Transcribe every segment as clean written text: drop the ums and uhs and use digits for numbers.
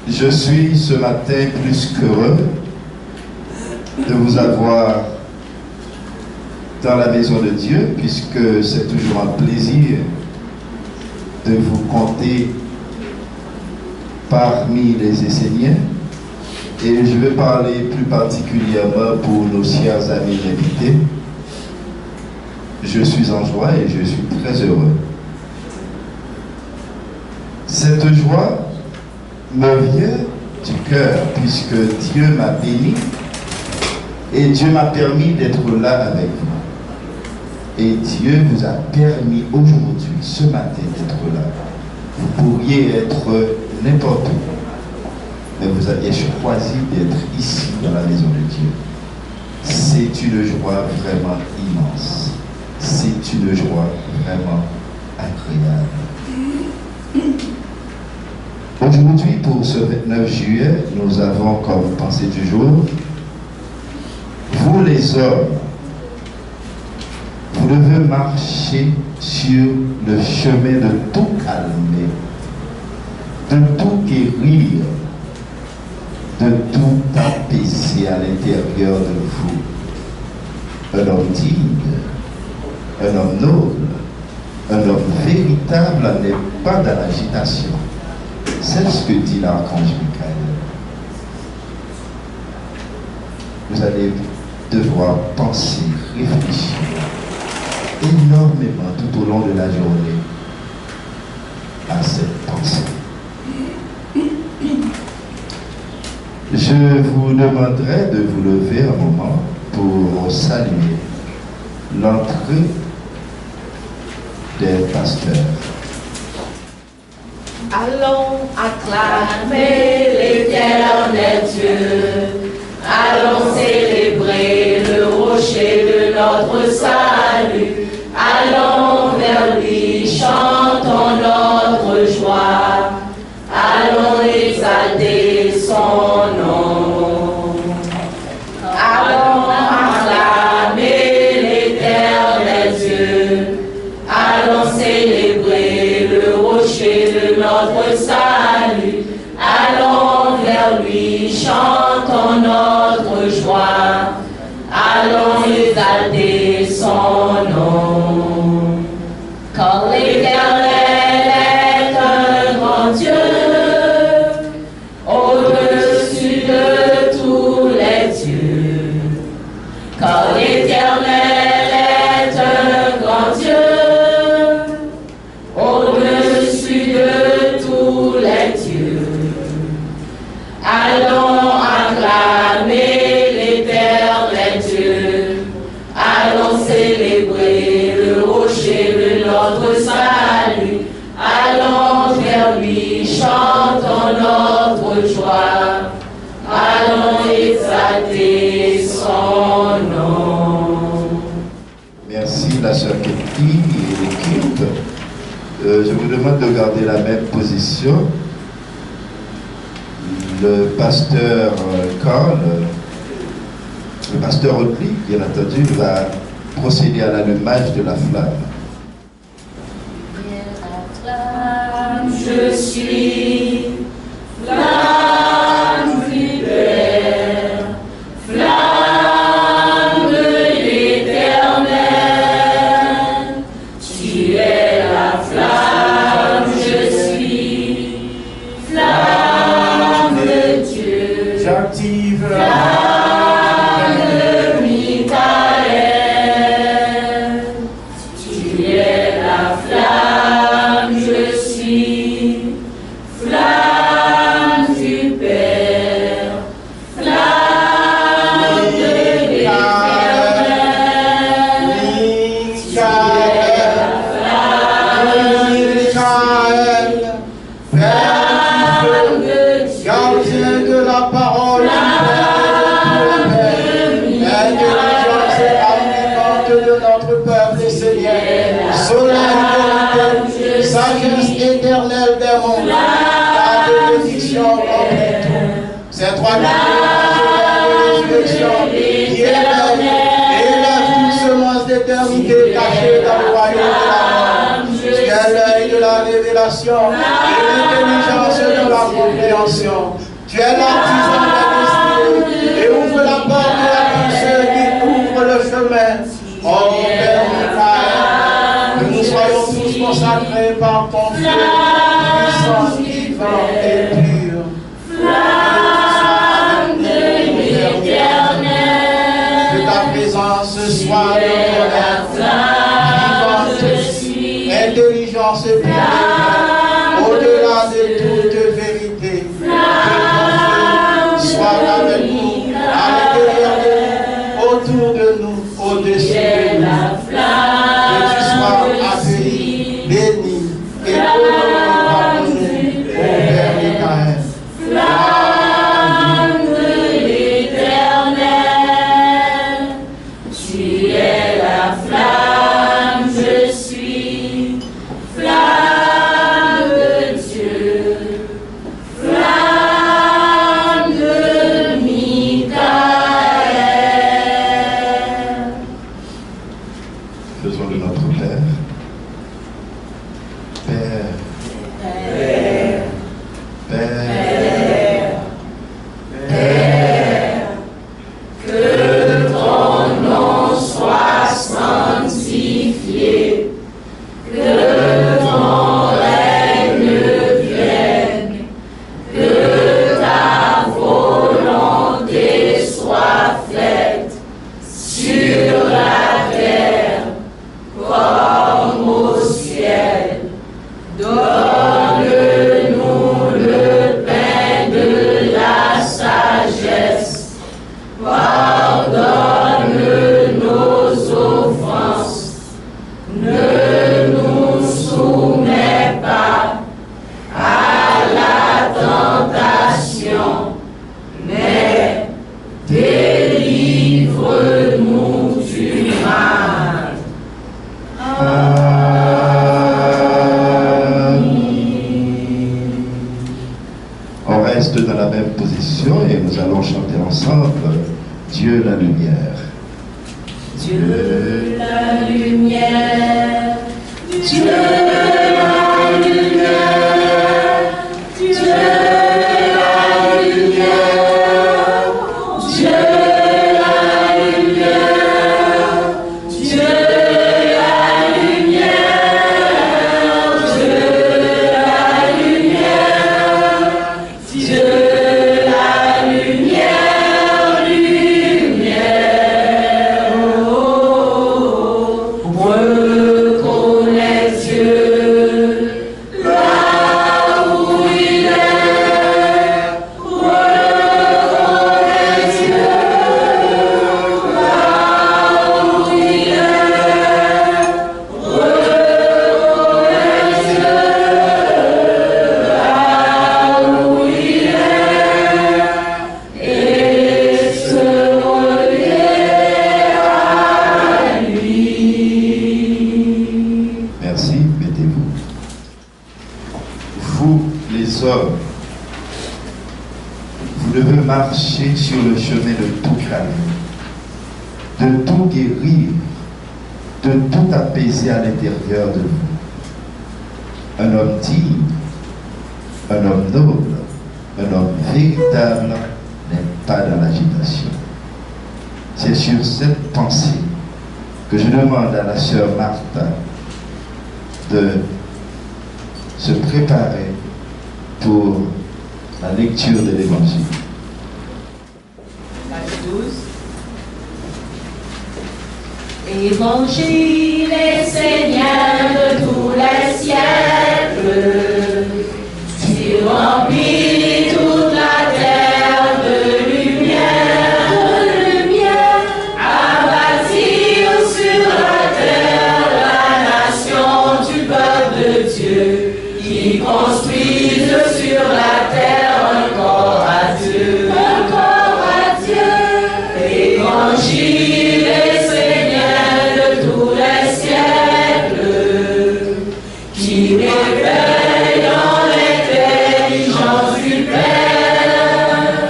Je suis ce matin plus qu'heureux de vous avoir dans la maison de Dieu, puisque c'est toujours un plaisir de vous compter parmi les Esséniens. Et je vais parler plus particulièrement pour nos chers amis invités. Je suis en joie et je suis très heureux. Cette joie me vient du cœur, puisque Dieu m'a béni et Dieu m'a permis d'être là avec vous. Et Dieu vous a permis aujourd'hui, ce matin, d'être là. Vous pourriez être n'importe où, mais vous aviez choisi d'être ici dans la maison de Dieu. C'est une joie vraiment immense. C'est une joie vraiment agréable. Aujourd'hui, pour ce 29 juillet, nous avons comme pensée du jour, vous les hommes, vous devez marcher sur le chemin de tout calmer, de tout guérir, de tout apaiser à l'intérieur de vous. Un homme digne, un homme noble, un homme véritable n'est pas dans l'agitation. C'est ce que dit l'archange Michael. Vous allez devoir penser, réfléchir énormément tout au long de la journée à cette pensée. Je vous demanderai de vous lever un moment pour saluer l'entrée des pasteurs. Allons acclamer l'Éternel Dieu, allons célébrer le rocher de notre salut, allons vers lui, chantons notre joie, allons exalter son nom. Allons acclamer l'Éternel Dieu, allons célébrer le rocher de notre salut, allons vers lui, chantons notre joie, allons exalter son nom. Car l'Éternel est un grand Dieu, au-dessus de tous les dieux. Car l'Éternel est un grand Dieu, au-dessus de tous les dieux. Allons acclamer l'Éternel Dieu, allons célébrer le rocher de notre salut, allons vers lui, chantons notre joie, allons exalter son nom. Merci la sœur Ketty et l'équipe. Je vous demande de garder la même position. Le pasteur Carl, le pasteur Audley, bien entendu, va procéder à l'allumage de la flamme. Je suis flamme du Père, flamme de l'Éternel. Tu es la flamme, je suis flamme de Dieu. J'active Flamme de Michael. Tu es la flamme, je suis flamme du Père, flamme de l'Éternel. Tu es la flamme de Dieu. gardien de la parole du Père, de notre peuple et Seigneur, soleil de sagesse éternelle des mondes, ta bénédiction complète. Ces trois de résurrection qui élève toute semence d'éternité cachée dans le royaume de la mort. Tu es l'œil de la la révélation et l'intelligence de la compréhension. Tu es l'artisan de l'esprit et ouvre la porte à tous ceux qui ouvrent le chemin. Oh Père Michael, que nous soyons tous consacrés par ton feu, puissant, vivant et pur. Que ta présence soit de ton vivante, intelligence publique, au-delà de toute vérité. Que ton feu soit avec nous, à l'intérieur de nous, autour de nous, au-dessus de nous. Que tu sois accueilli, béni et honoré par nous, ô Père Michael. Dans la même position et nous allons chanter ensemble Dieu la lumière. Dieu la lumière, Dieu la lumière, Dieu la lumière, Dieu la lumière, Dieu la lumière, Dieu la lumière, Marcher sur le chemin de tout calmer, de tout guérir, de tout apaiser à l'intérieur de vous. Un homme digne, un homme noble, un homme véritable n'est pas dans l'agitation. C'est sur cette pensée que je demande à la sœur Martha de se préparer pour la lecture de l'Évangile. Évangile est Seigneur de tous les siècles, tu remplis toute la terre de lumière, à bâtir sur la terre la nation du peuple de Dieu, qui construisent sur la terre un corps à Dieu, Évangile est Seigneur de tous les siècles, qui réveille en l'intelligence du Père,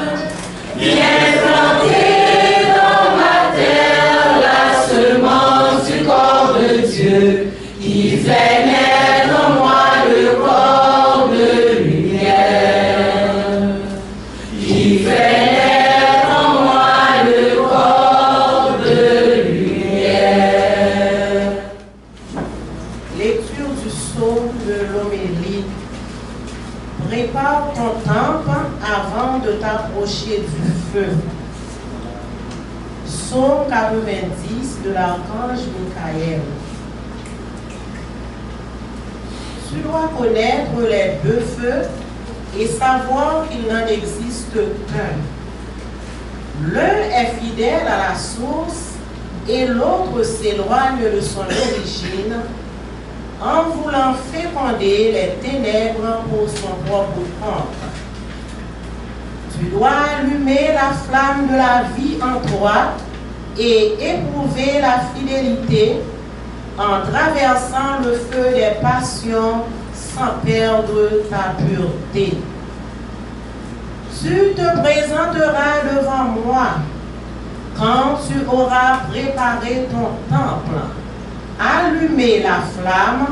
viens planter dans ma terre la semence du corps de Dieu, qui fait naître en moi le de t'approcher du feu. Psaume 90 de l'archange Michael. Tu dois connaître les deux feux et savoir qu'il n'en existe qu'un. L'un est fidèle à la source et l'autre s'éloigne de son origine en voulant féconder les ténèbres pour son propre compte. Tu dois allumer la flamme de la vie en toi et éprouver la fidélité en traversant le feu des passions sans perdre ta pureté. Tu te présenteras devant moi quand tu auras préparé ton temple, allumé la flamme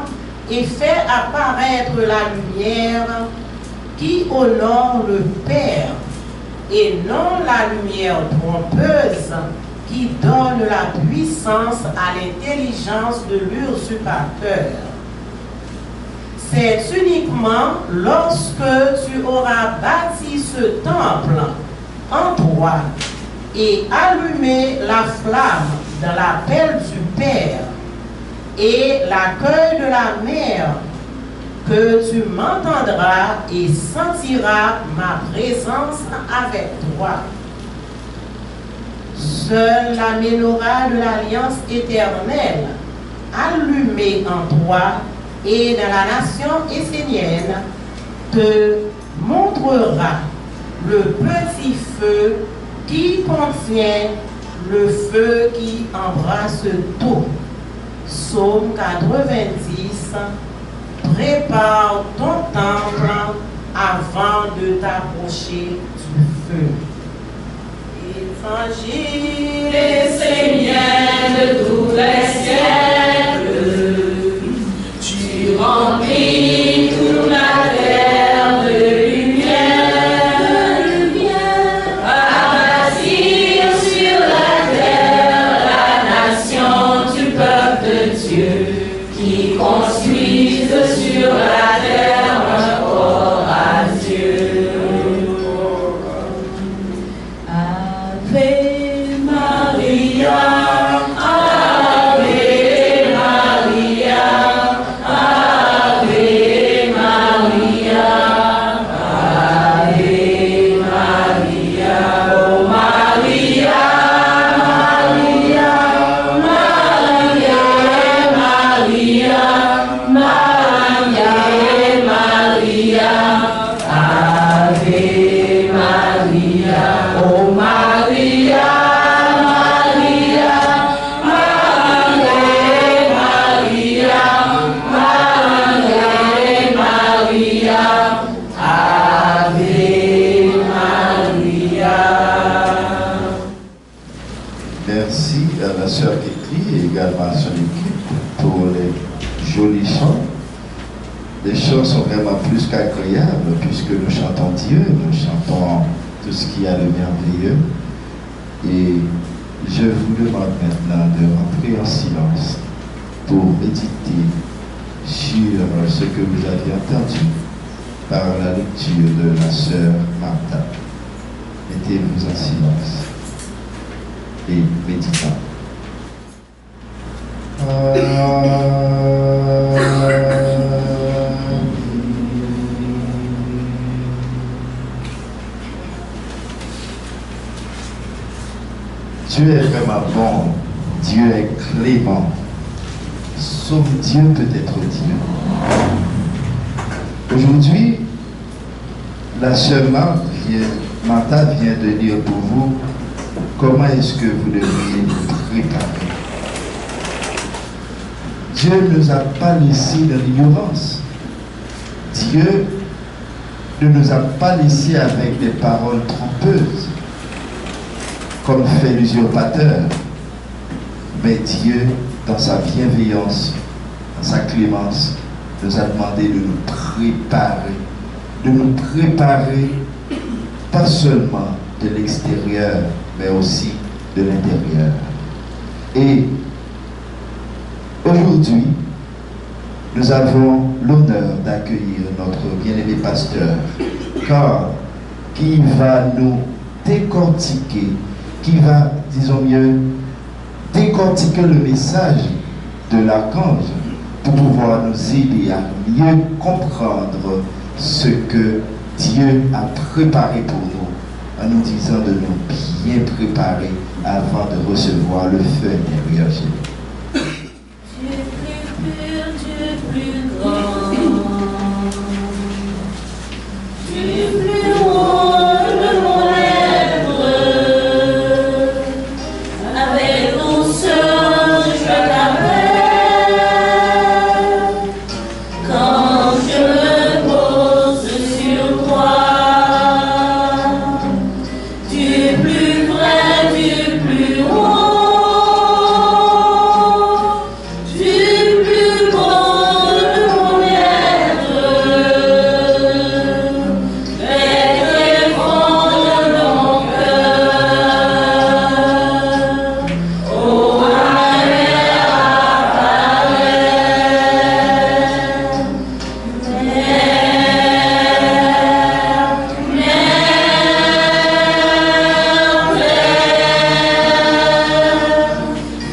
et fait apparaître la lumière qui honore le Père et non la lumière trompeuse qui donne la puissance à l'intelligence de l'usurpateur. C'est uniquement lorsque tu auras bâti ce temple en toi et allumé la flamme dans l'appel du Père et l'accueil de la Mère que tu m'entendras et sentiras ma présence avec toi. Seule la menorah de l'Alliance éternelle, allumée en toi et dans la nation essénienne, te montrera le petit feu qui contient le feu qui embrasse tout. Psaume 90. Prépare ton temple avant de t'approcher du feu. Évangile Seigneur de tous les siècles, tu remplis toute la terre de lumière, à bâtir sur la terre la nation du peuple de Dieu, qui construisent sur la terre un corps à Dieu. Ave Maria, Ave Maria, Ave Maria, Ave Maria, oh Maria, Maria, Maria, Maria, Maria, Maria, Ave Maria, oh Maria, Maria, Maria, Maria, Maria, Ave Maria. Merci à la sœur Kétli et également à son équipe pour les jolis chants. Les chants sont vraiment plus qu'agréables puisque nous chantons Dieu, nous chantons tout ce qui a de merveilleux. Et je vous demande maintenant de rentrer en silence pour méditer sur ce que vous avez entendu par la lecture de la sœur Martha. Mettez-vous en silence et méditons. Dieu est vraiment bon, Dieu est clément, sauf Dieu peut être Dieu. Aujourd'hui, la sœur Martha vient de dire pour vous comment est-ce que vous devriez vous préparer. Dieu ne nous a pas laissés dans l'ignorance. Dieu ne nous a pas laissés avec des paroles trompeuses, comme fait l'usurpateur. Mais Dieu, dans sa bienveillance, dans sa clémence, nous a demandé de nous préparer, pas seulement de l'extérieur, mais aussi de l'intérieur. Et aujourd'hui, nous avons l'honneur d'accueillir notre bien-aimé pasteur, car qui va nous décortiquer, qui va, disons mieux, décortiquer le message de l'archange pour pouvoir nous aider à mieux comprendre ce que Dieu a préparé pour nous, en nous disant de nous bien préparer avant de recevoir le feu intérieur chez nous. Dieu plus pur, Dieu plus grand, Dieu plus haut de mon être, avec douceur je t'appelle, quand je me pose sur toi, Dieu plus vrai, Dieu plus haut, Dieu plus beau de mon être, très fond de mon cœur, oh ma mère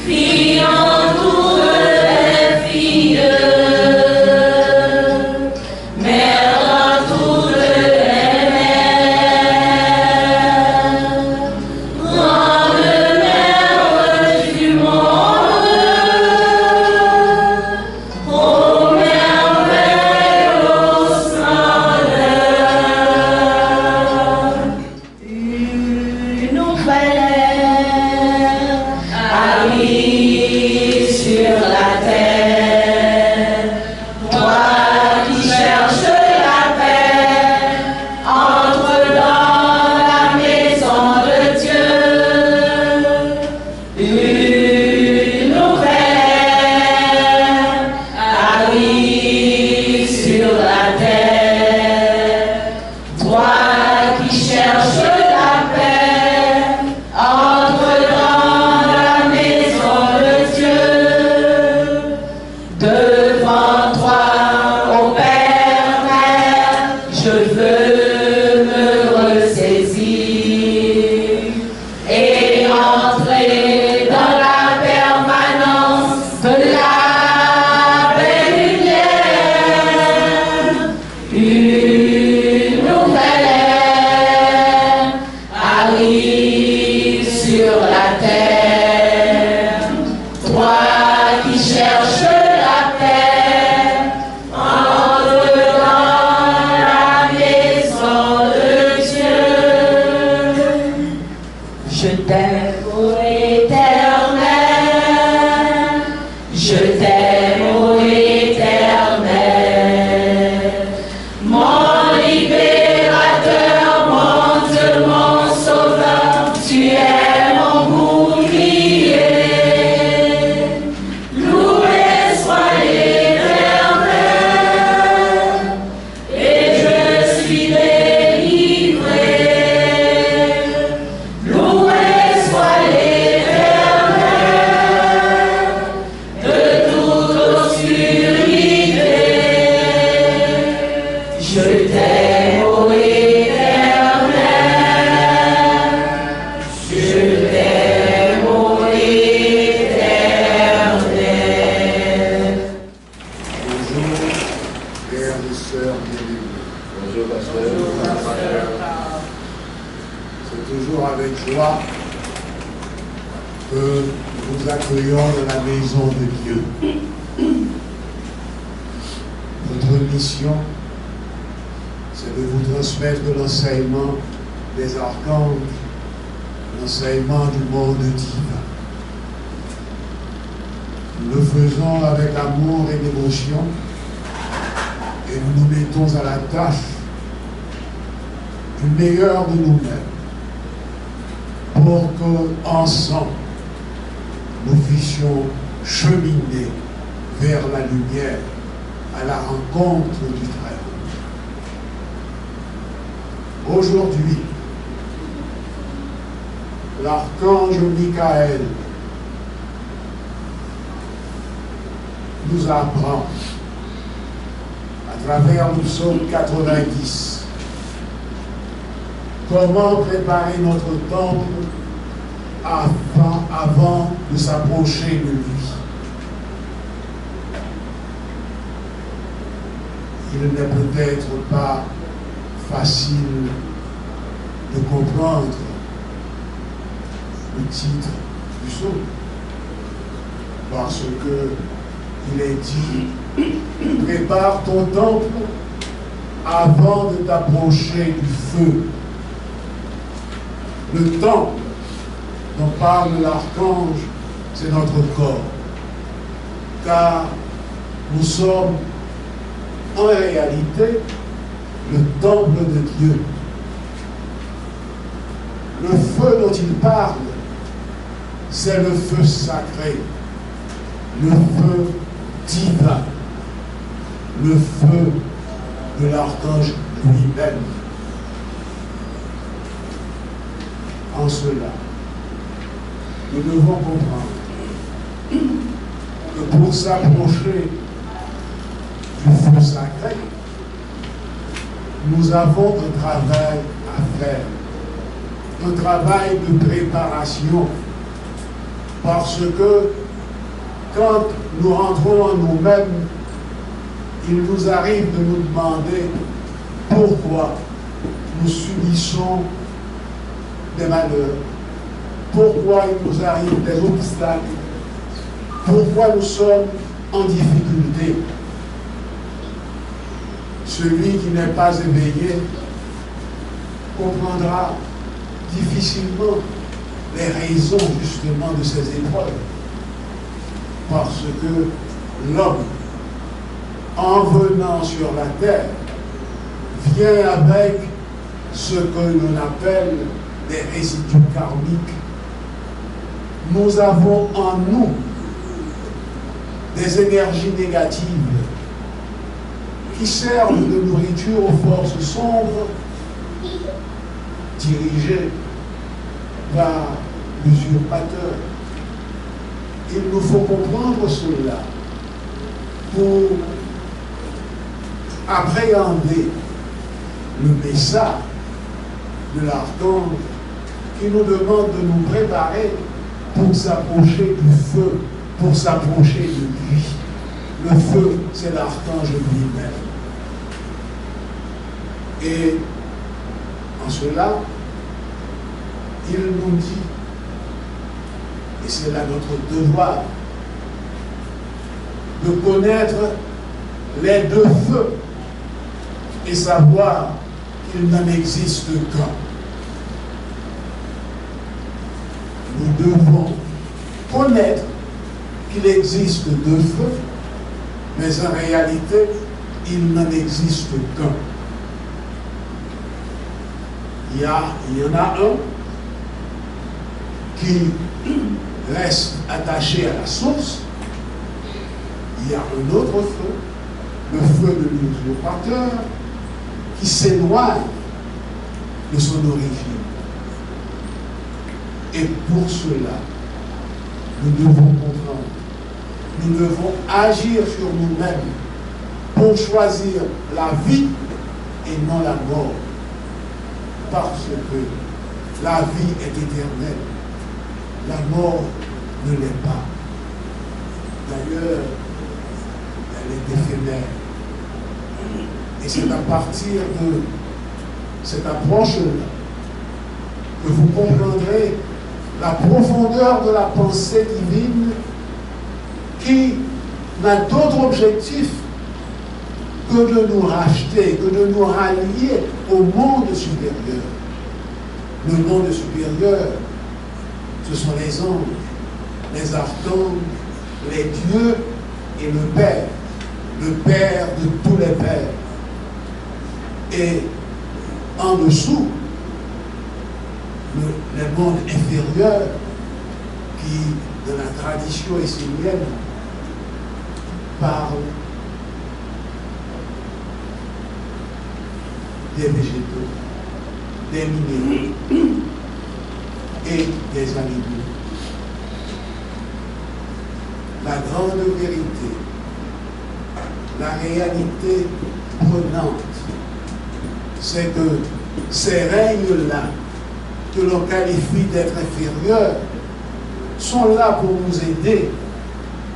fille entoure les filles, mère entoure les mères, grande mère du monde, ô merveille aux splendeurs, une nouvelle ère arrive sur la terre. Toi qui cherches la paix, entre dans la maison de Dieu. Une nouvelle ère arrive sur la terre. Toi qui cherches la paix, entre dans la maison de Dieu. Devant toi, ô Père, Mère, je veux me ressaisir et entrer dans la permanence de la belle lumière. Une nouvelle ère arrive sur la terre. Toi qui cherches la paix, entre dans la maison de Dieu. Je t'aime, ô Éternel, je t'aime, ô Éternel, mon libérateur, mon Dieu, mon sauveur, tu es mon bouclier. Loué soit l'Éternel, et je suis délivré. Loué soit l'Éternel, de toute obscurité. Je t'aime, ô Éternel, je t'aime, ô Éternel. Bonjour, frères et sœurs bien-aimés. Bonjour, pasteur. C'est toujours avec joie que nous accueillons dans la maison de Dieu. Notre mission, c'est de vous transmettre l'enseignement des archanges, l'enseignement du monde divin. Nous le faisons avec amour et dévotion et nous nous mettons à la tâche du meilleur de nous-mêmes pour qu'ensemble nous puissions cheminer vers la lumière à la rencontre du Très-Haut. Aujourd'hui, l'archange Michael nous apprend à travers le psaume 90 comment préparer notre temple avant de s'approcher de lui. Il n'est peut-être pas facile de comprendre le titre du psaume, parce que il est dit: prépare ton temple avant de t'approcher du feu. Le temple dont parle l'archange, c'est notre corps, car nous sommes en réalité le temple de Dieu. Le feu dont il parle, c'est le feu sacré, le feu divin, le feu de l'archange lui-même. En cela, nous devons comprendre que pour s'approcher du feu sacré, nous avons un travail à faire, un travail de préparation, parce que quand nous rentrons en nous-mêmes, il nous arrive de nous demander pourquoi nous subissons des malheurs, pourquoi il nous arrive des obstacles, pourquoi nous sommes en difficulté. Celui qui n'est pas éveillé comprendra difficilement les raisons justement de ces épreuves. Parce que l'homme, en venant sur la terre, vient avec ce que l'on appelle des résidus karmiques. Nous avons en nous des énergies négatives qui servent de nourriture aux forces sombres dirigées par l'usurpateur. Il nous faut comprendre cela pour appréhender le message de l'archange qui nous demande de nous préparer pour s'approcher du feu, pour s'approcher de lui. Le feu, c'est l'archange lui-même. Et en cela, il nous dit, et c'est là notre devoir, de connaître les deux feux et savoir qu'il n'en existe qu'un. Nous devons connaître qu'il existe deux feux, mais en réalité, il n'en existe qu'un. Il y en a un qui reste attaché à la source. Il y a un autre feu, le feu de l'usurpateur, qui s'éloigne de son origine. Et pour cela, nous devons comprendre, nous devons agir sur nous-mêmes pour choisir la vie et non la mort. Parce que la vie est éternelle, la mort ne l'est pas. D'ailleurs, elle est éphémère. Et c'est à partir de cette approche-là que vous comprendrez la profondeur de la pensée divine qui n'a d'autre objectif que de nous racheter, que de nous rallier au monde supérieur. Le monde supérieur, ce sont les anges, les archanges, les dieux et le Père de tous les pères. Et en dessous, les mondes inférieurs qui, dans la tradition essénienne, parlent des végétaux, des minéraux et des animaux. La grande vérité, la réalité prenante, c'est que ces règnes-là, que l'on qualifie d'être inférieurs, sont là pour nous aider,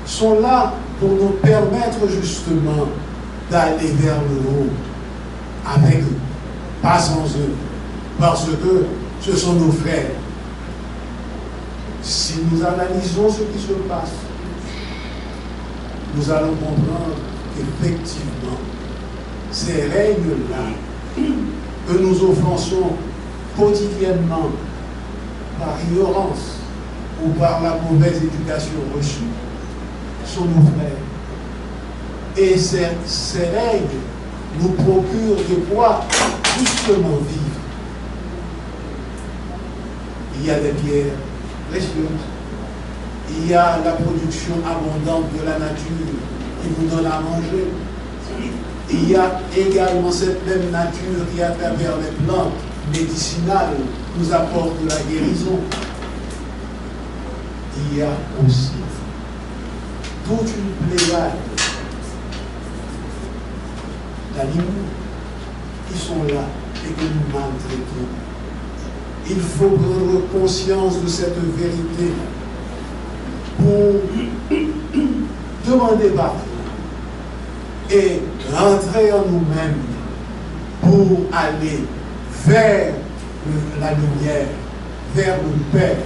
sont là pour nous permettre justement d'aller vers le haut avec eux, pas sans eux, parce que ce sont nos frères. Si nous analysons ce qui se passe, nous allons comprendre qu'effectivement, ces règles-là que nous offensons quotidiennement par ignorance ou par la mauvaise éducation reçue sont nos frères. Et ces règles nous procurent de quoi justement vivre. Il y a des pierres précieuses, il y a la production abondante de la nature qui nous donne à manger. Il y a également cette même nature qui, à travers les plantes médicinales, nous apporte de la guérison. Il y a aussi toute une pléiade d'animaux qui sont là et que nous maltraitons. Il faut prendre conscience de cette vérité pour demander pardon et rentrer en nous-mêmes pour aller vers la lumière, vers le Père,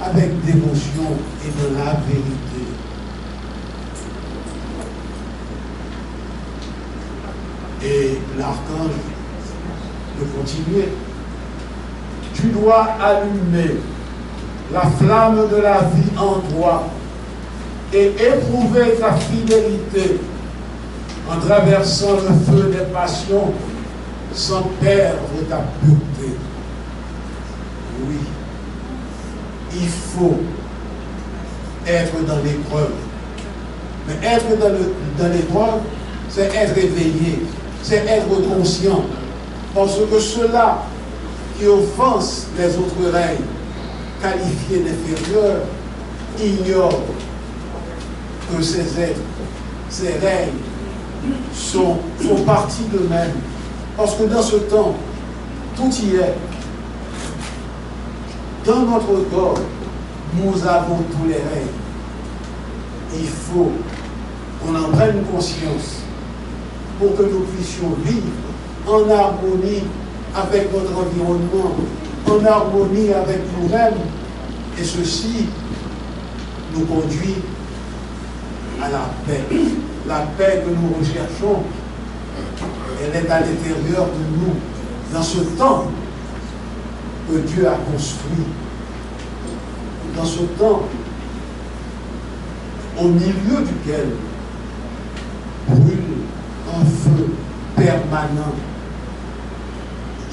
avec dévotion et de la vérité. Et l'archange de continuer. Tu dois allumer la flamme de la vie en toi et éprouver ta fidélité en traversant le feu des passions sans perdre ta pureté. Oui, il faut être dans l'épreuve. Mais être dans l'épreuve, c'est être éveillé, c'est être conscient. Parce que ceux-là qui offensent les autres règnes, qualifiés d'inférieurs, ignorent que ces êtres, ces règnes, font partie d'eux-mêmes. Parce que dans ce temps, tout y est. Dans notre corps, nous avons tous les règnes. Il faut qu'on en prenne conscience pour que nous puissions vivre en harmonie avec notre environnement, en harmonie avec nous-mêmes. Et ceci nous conduit à la paix. La paix que nous recherchons, elle est à l'intérieur de nous, dans ce temps que Dieu a construit. Dans ce temps au milieu duquel brûle un feu permanent.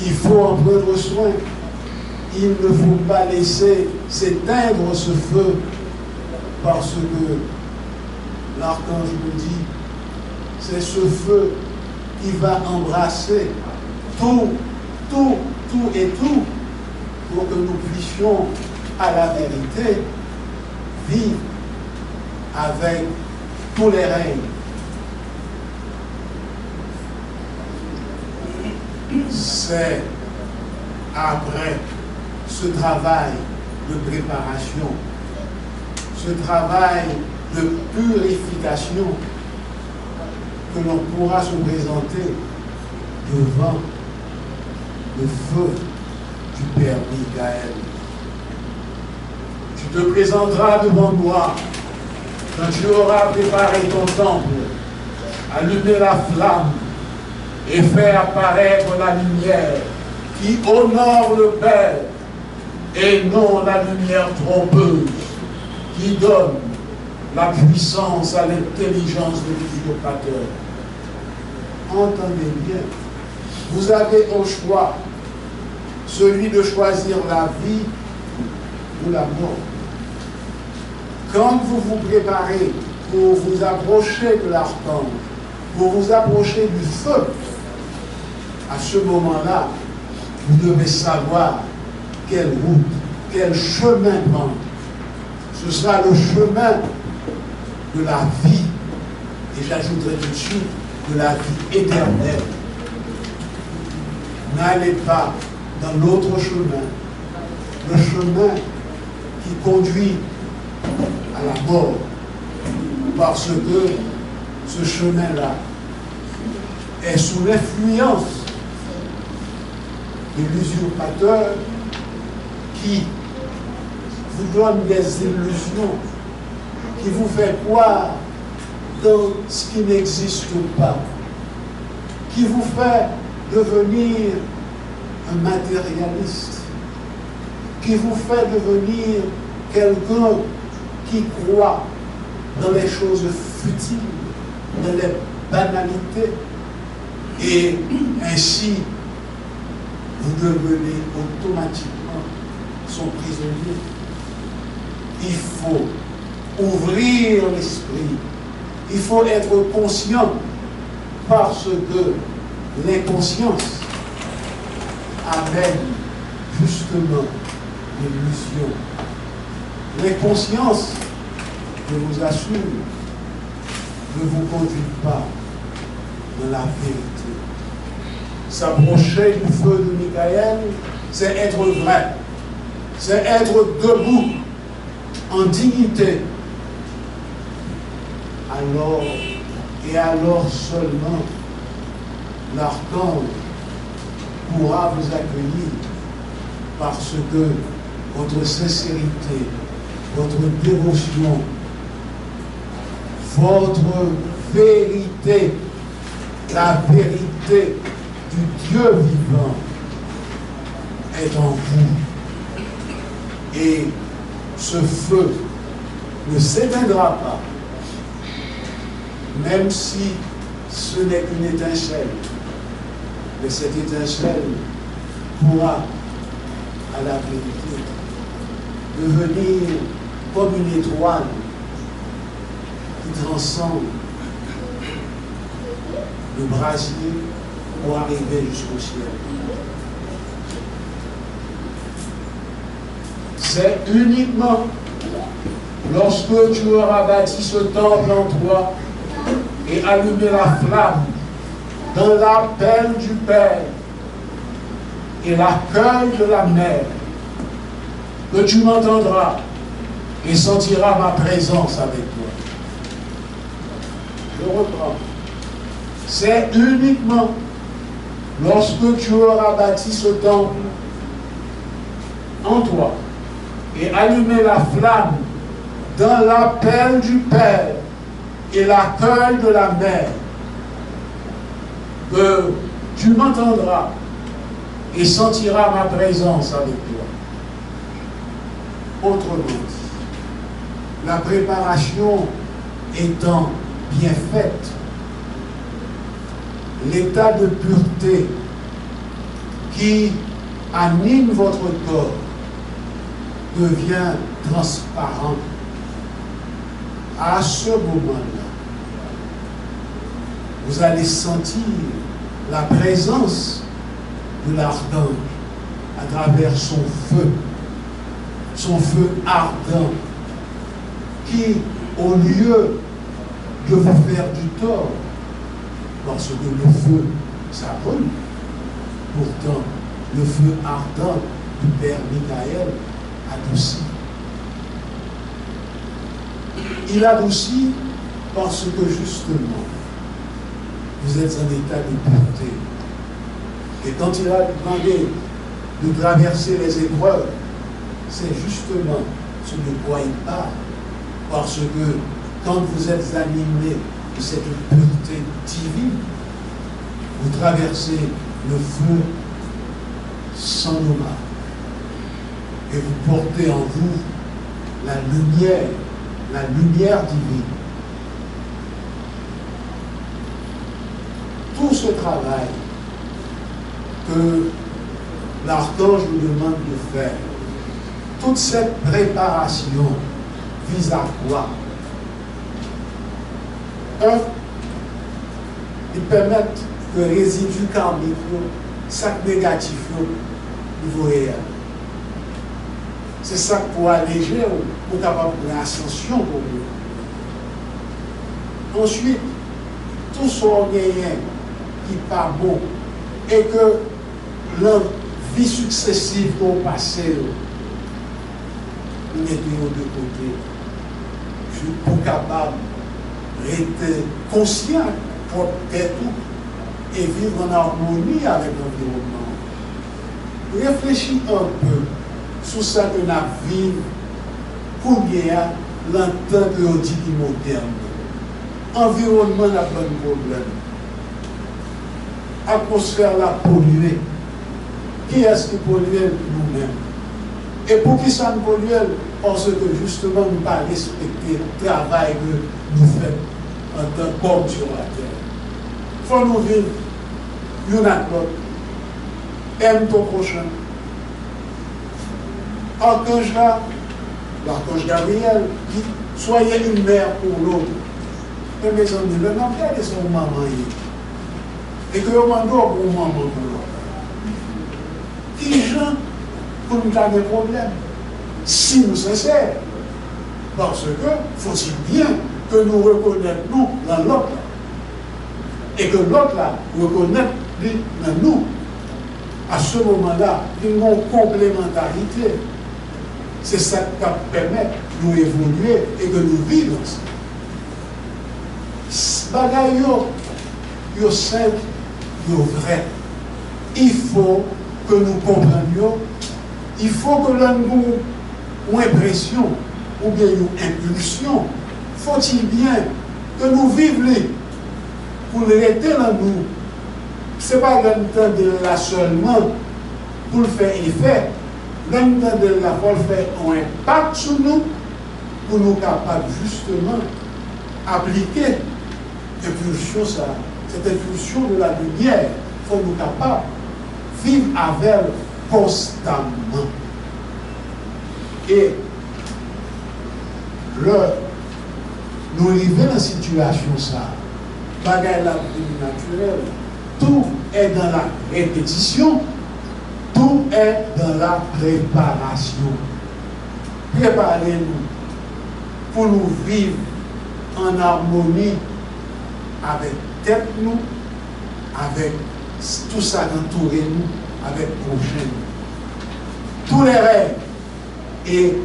Il faut en prendre soin. Il ne faut pas laisser s'éteindre ce feu, parce que l'archange nous dit, c'est ce feu qui va embrasser tout et tout, pour que nous puissions, à la vérité, vivre avec tous les règnes. C'est après ce travail de préparation, ce travail de purification, que l'on pourra se présenter devant le feu du Père Michael. Tu te présenteras devant moi quand tu auras préparé ton temple, allumé la flamme et fait apparaître la lumière qui honore le Père et non la lumière trompeuse qui donne la puissance à l'intelligence de l'usurpateur. Entendez bien, vous avez au choix celui de choisir la vie ou la mort. Quand vous vous préparez pour vous approcher de l'archange, pour vous approcher du feu, à ce moment-là, vous devez savoir quelle route, quel chemin prendre. Ce sera le chemin de la vie, et j'ajouterai tout de suite, de la vie éternelle. n'allez pas dans l'autre chemin, le chemin qui conduit à la mort, parce que ce chemin-là est sous l'influence de l'usurpateur qui vous donne des illusions, qui vous fait croire dans ce qui n'existe pas, qui vous fait devenir un matérialiste, qui vous fait devenir quelqu'un qui croit dans les choses futiles, dans les banalités, et ainsi vous devenez automatiquement son prisonnier. Il faut ouvrir l'esprit, il faut être conscient, parce que l'inconscience amène justement l'illusion. L'inconscience, je vous assure, ne vous conduit pas dans la vérité. S'approcher du feu de Michael, c'est être vrai, c'est être debout en dignité. Alors, et alors seulement, l'archange pourra vous accueillir, parce que votre sincérité, votre dévotion, votre vérité, la vérité du Dieu vivant est en vous. Et ce feu ne s'éteindra pas, même si ce n'est qu'une étincelle. Mais cette étincelle pourra, à la vérité, devenir comme une étoile qui transcende le brasier pour arriver jusqu'au ciel. C'est uniquement lorsque tu auras bâti ce temple en toi et allumé la flamme dans l'appel du Père et l'accueil de la Mère, que tu m'entendras et sentiras ma présence avec toi. Je reprends. C'est uniquement lorsque tu auras bâti ce temple en toi et allumé la flamme dans l'appel du Père et l'accueil de la Mère, que tu m'entendras et sentiras ma présence avec toi. Autrement dit, la préparation étant bien faite, l'état de pureté qui anime votre corps devient transparent. À ce moment-là, vous allez sentir la présence de l'archange à travers son feu ardent, qui, au lieu de vous faire du tort, parce que le feu, ça brûle, pourtant, le feu ardent du Père Michael adoucit. Il adoucit parce que justement, vous êtes en état de pureté. Et quand il a demandé de traverser les épreuves, c'est justement ce de quoi il parle. Parce que quand vous êtes animé de cette pureté divine, vous traversez le feu sans dommage. Et vous portez en vous la lumière divine. Tout ce travail que l'archange nous demande de faire, toute cette préparation vise à quoi? Un, ils permettent que le résidu karmique, sac négatif, niveau réel. C'est ça pour alléger, pour capable de l'ascension pour nous. Ensuite, tout ce qui n'est pas bon et que la vie successive qu'on passait, nous étions de côté. Je suis pas capable d'être conscient pour tout et vivre en harmonie avec l'environnement. Réfléchis un peu sur ça que nous vivons pour bien l'entente de l'audition moderne. Environnement n'a pas de problème. Atmosphère la polluée. Qui est-ce qui pollue? Nous-mêmes. Et pour qui ça nous pollue? Parce que justement nous ne pas respecter le travail que nous faisons en tant qu'hommes sur la terre. Il faut nous vivre l'un à l'autre. Aime ton prochain. Archange là, l'archange Gabriel, dit soyez une mère pour l'autre. Et mes amis, le nom de son maman. Et que vous m'en donnez pour maman pour l'autre. Qui gens pour nous avoir des problèmes? Si nous sincères. Parce que faut-il bien que nous reconnaissions dans l'autre. Et que l'autre là reconnaisse dans nous. À ce moment-là, une complémentarité. C'est ça qui permet de nous évoluer et que nous vivons ensemble. Bagaille yo simple, yo vrai. Il faut que nous comprenions, il faut que l'on nous une impression ou bien une impulsion. Faut-il bien que nous vivions pour rester dans nous. Ce n'est pas le temps de là seulement pour le faire effet. Le temps de là pour faire un impact sur nous pour nous capables justement appliquer l'impulsion, cette impulsion de la lumière. Il faut nous capables de vivre avec elle constamment. Et nous arrivons dans une situation ça, bagaille la vie naturelle, tout est dans la répétition, tout est dans la préparation. Préparez-nous pour nous vivre en harmonie avec tête nous, avec tout ça entoure nous, avec prochain. Tous les rêves. Et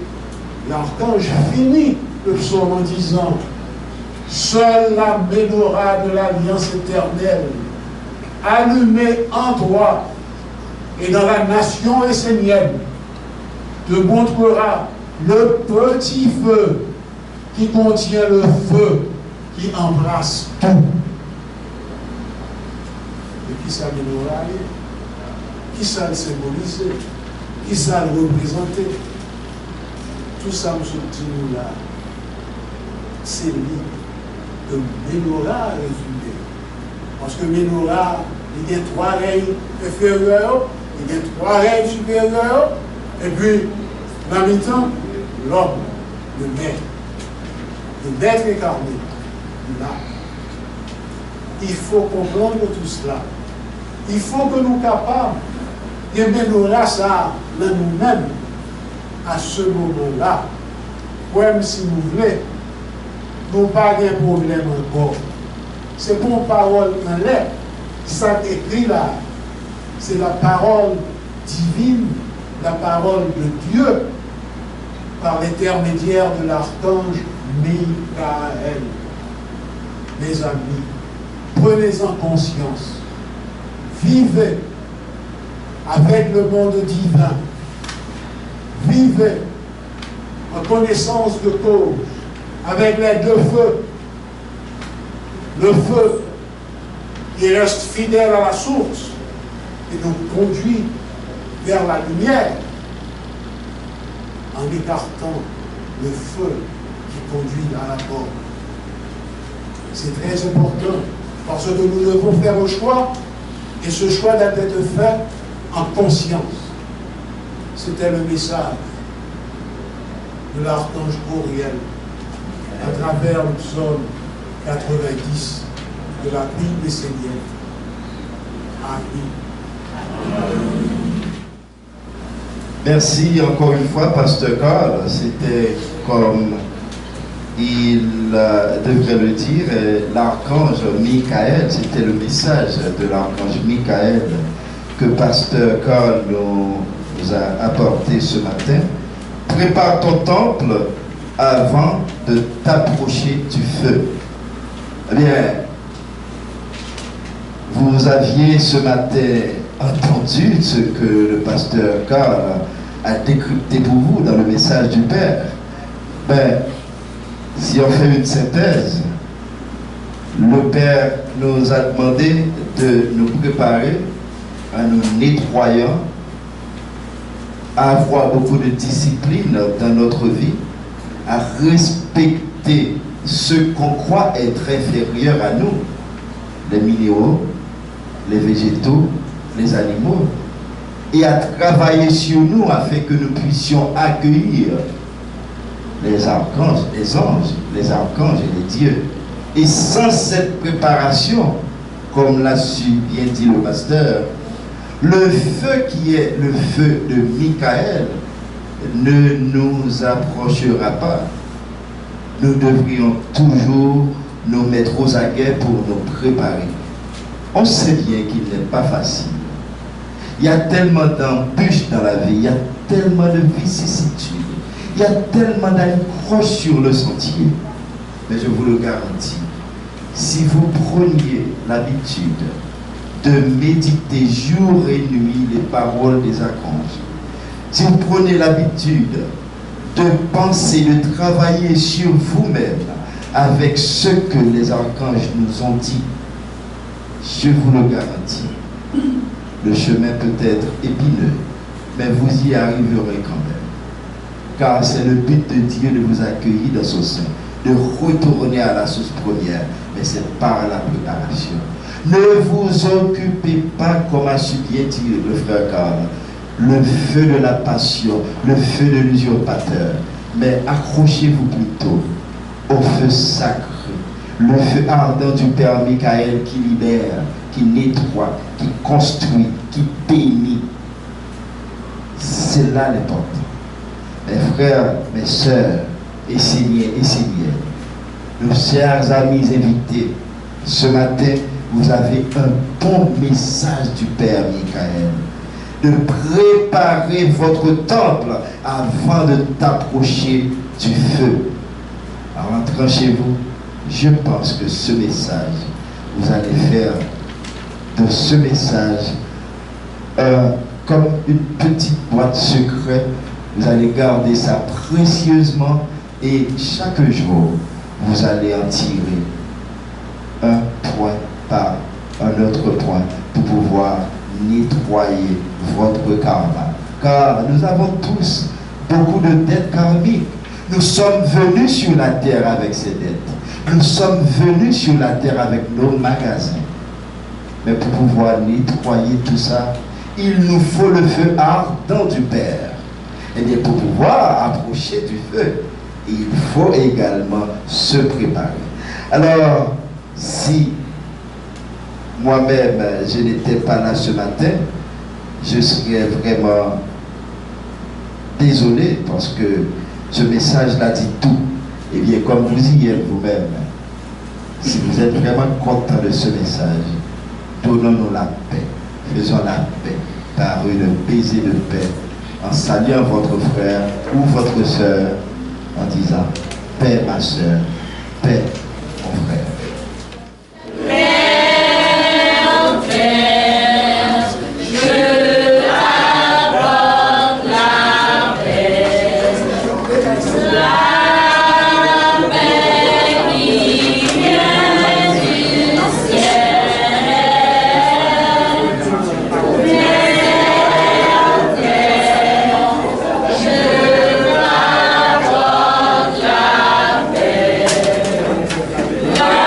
l'archange finit le psaume en disant: seule la menorah de l'alliance éternelle, allumée en toi et dans la nation essénienne, te montrera le petit feu qui contient le feu qui embrasse tout. Et qui ça menorah? Qui ça le symbolise? Qui ça le représente? Tout ça, nous sommes dit là, c'est lui, le menorah résumé. Parce que menorah, il y a 3 règles inférieures, il y a 3 règles supérieures, et puis, dans le temps, l'homme, le maître incarné, là. Il faut comprendre tout cela. Il faut que nous capables de menorah ça dans nous-mêmes. À ce moment-là, même si nous voulons, nous n'avons pas de problème encore. C'est bon parole dans l'air. Ça écrit là, c'est la parole divine, la parole de Dieu, par l'intermédiaire de l'archange Michael. Mes amis, prenez-en conscience. Vivez avec le monde divin. Vivez en connaissance de cause avec les 2 feux. Le feu qui reste fidèle à la source et nous conduit vers la lumière en écartant le feu qui conduit à la mort. C'est très important parce que nous devons faire un choix et ce choix doit être fait en conscience. C'était le message de l'archange Gabriel à travers le psaume 90 de la Bible essénienne. Amen. Merci encore une fois, Pasteur Carl. C'était comme il devrait le dire, l'archange Michael. C'était le message de l'archange Michael que Pasteur Carl nous a apporté ce matin. Prépare ton temple avant de t'approcher du feu. Eh bien, vous aviez ce matin entendu ce que le pasteur Carl a décrypté pour vous dans le message du Père. Ben, si on fait une synthèse, le Père nous a demandé de nous préparer en nous nettoyant, à avoir beaucoup de discipline dans notre vie, à respecter ce qu'on croit être inférieur à nous, les minéraux, les végétaux, les animaux, et à travailler sur nous afin que nous puissions accueillir les archanges, les anges, les archanges et les dieux. Et sans cette préparation, comme l'a si bien dit le pasteur, le feu qui est le feu de Michael ne nous approchera pas. Nous devrions toujours nous mettre aux aguets pour nous préparer. On sait bien qu'il n'est pas facile. Il y a tellement d'embûches dans la vie, il y a tellement de vicissitudes, il y a tellement d'accroches sur le sentier. Mais je vous le garantis, si vous preniez l'habitude de méditer jour et nuit les paroles des archanges, si vous prenez l'habitude de penser, de travailler sur vous-même avec ce que les archanges nous ont dit, je vous le garantis, le chemin peut être épineux, mais vous y arriverez quand même. Car c'est le but de Dieu de vous accueillir dans son sein, de retourner à la source première, mais c'est par la préparation. Ne vous occupez pas, comme a su bien dit le frère Carl, le feu de la passion, le feu de l'usurpateur, mais accrochez-vous plutôt au feu sacré, le feu ardent du Père Michael qui libère, qui nettoie, qui construit, qui bénit. C'est là l'important. Mes frères, mes sœurs, et seigneurs, nos chers amis invités, ce matin, vous avez un bon message du Père Michael, de préparer votre temple avant de t'approcher du feu. En rentrant chez vous, je pense que ce message, vous allez faire de ce message comme une petite boîte secrète. Vous allez garder ça précieusement et chaque jour, vous allez en tirer un point par un autre point pour pouvoir nettoyer votre karma. Car nous avons tous beaucoup de dettes karmiques. Nous sommes venus sur la terre avec ces dettes. Nous sommes venus sur la terre avec nos magasins. Mais pour pouvoir nettoyer tout ça, il nous faut le feu ardent du Père. Et bien pour pouvoir approcher du feu, il faut également se préparer. Alors, si moi-même je n'étais pas là ce matin, je serais vraiment désolé parce que ce message-là dit tout. Et bien comme vous y êtes vous-même, si vous êtes vraiment content de ce message, donnons-nous la paix, faisons la paix par une baiser de paix, en saluant votre frère ou votre soeur, en disant paix ma soeur, paix mon frère. La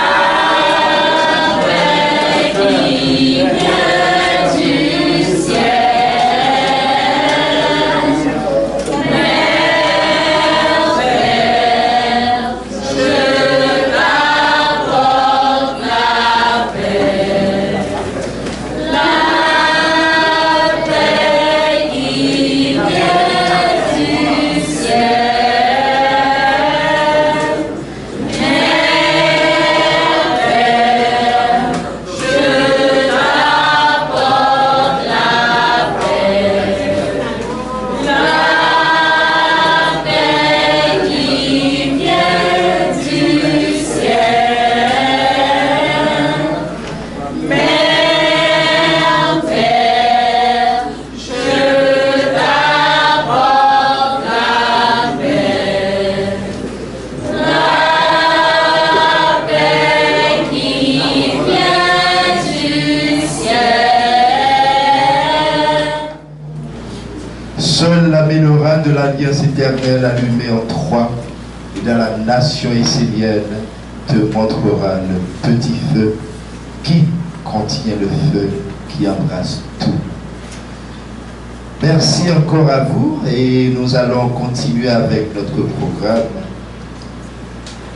l'Alliance éternelle allumée en trois, et dans la nation essénienne te montrera le petit feu qui contient le feu qui embrasse tout. Merci encore à vous et nous allons continuer avec notre programme.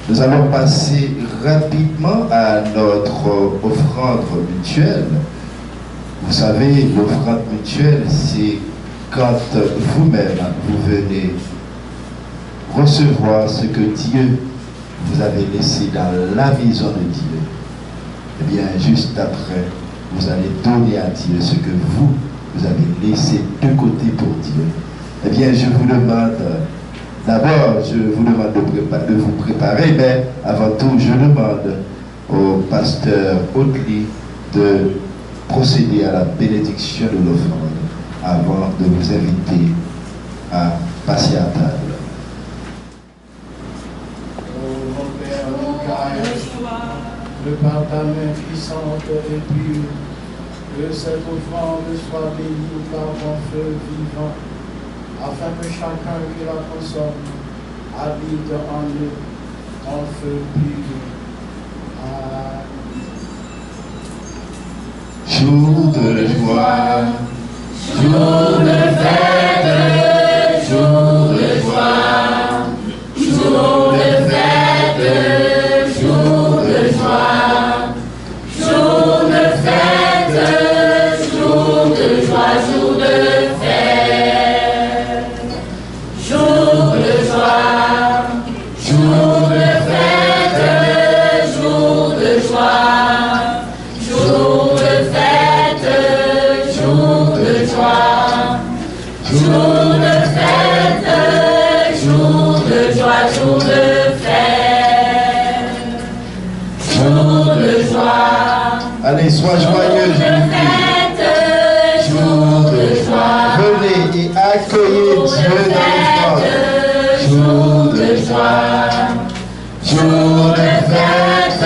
Nous allons passer rapidement à notre offrande mutuelle. Vous savez, l'offrande mutuelle, c'est quand vous-même, vous venez recevoir ce que Dieu vous avait laissé dans la maison de Dieu. Eh bien, juste après, vous allez donner à Dieu ce que vous avez laissé de côté pour Dieu. Eh bien, je vous demande, d'abord, je vous demande de vous préparer, mais avant tout, je demande au pasteur Audley de procéder à la bénédiction de l'offrande avant de vous inviter à passer à table. Le par ta main puissante et pure, que cette offrande soit bénie par ton feu vivant, afin que chacun qui la consomme habite en eux ton feu pur. Jour de joie, jour de fête, jour de joie, jour de fête, jour de joie, jour de fête, jour de joie, jour de fête, jour de joie, jour de fête, jour de joie, jour de fête, jour de joie, jour de fête, jour de joie, jour de fête, jour de joie. Allez, sois joyeux, je vous prie. Jour de joie. Venez et accueillez Dieu dans l'offrande. Jour de joie. Jour de fête.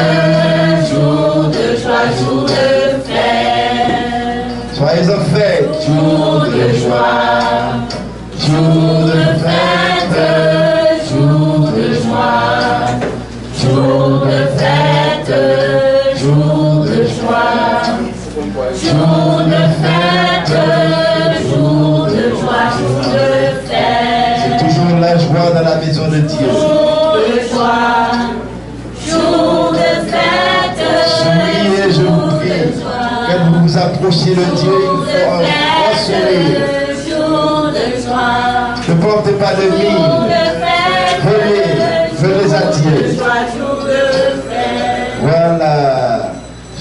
Jour de joie. Jour de fête. Soyez en fête. Jour de joie. Jour de fête. Jour de joie. Jour de fête. Jour de joie. Jour de fête. Jour de joie. Jour de fête. C'est toujours la joie dans la maison de Dieu. Jour de joie. Jour de fête. Souriez, je vous prie. Quand vous vous approchez de Dieu, il faut un grand sourire. Jour de joie. Ne portez pas de mine. Venez à Dieu. Voilà.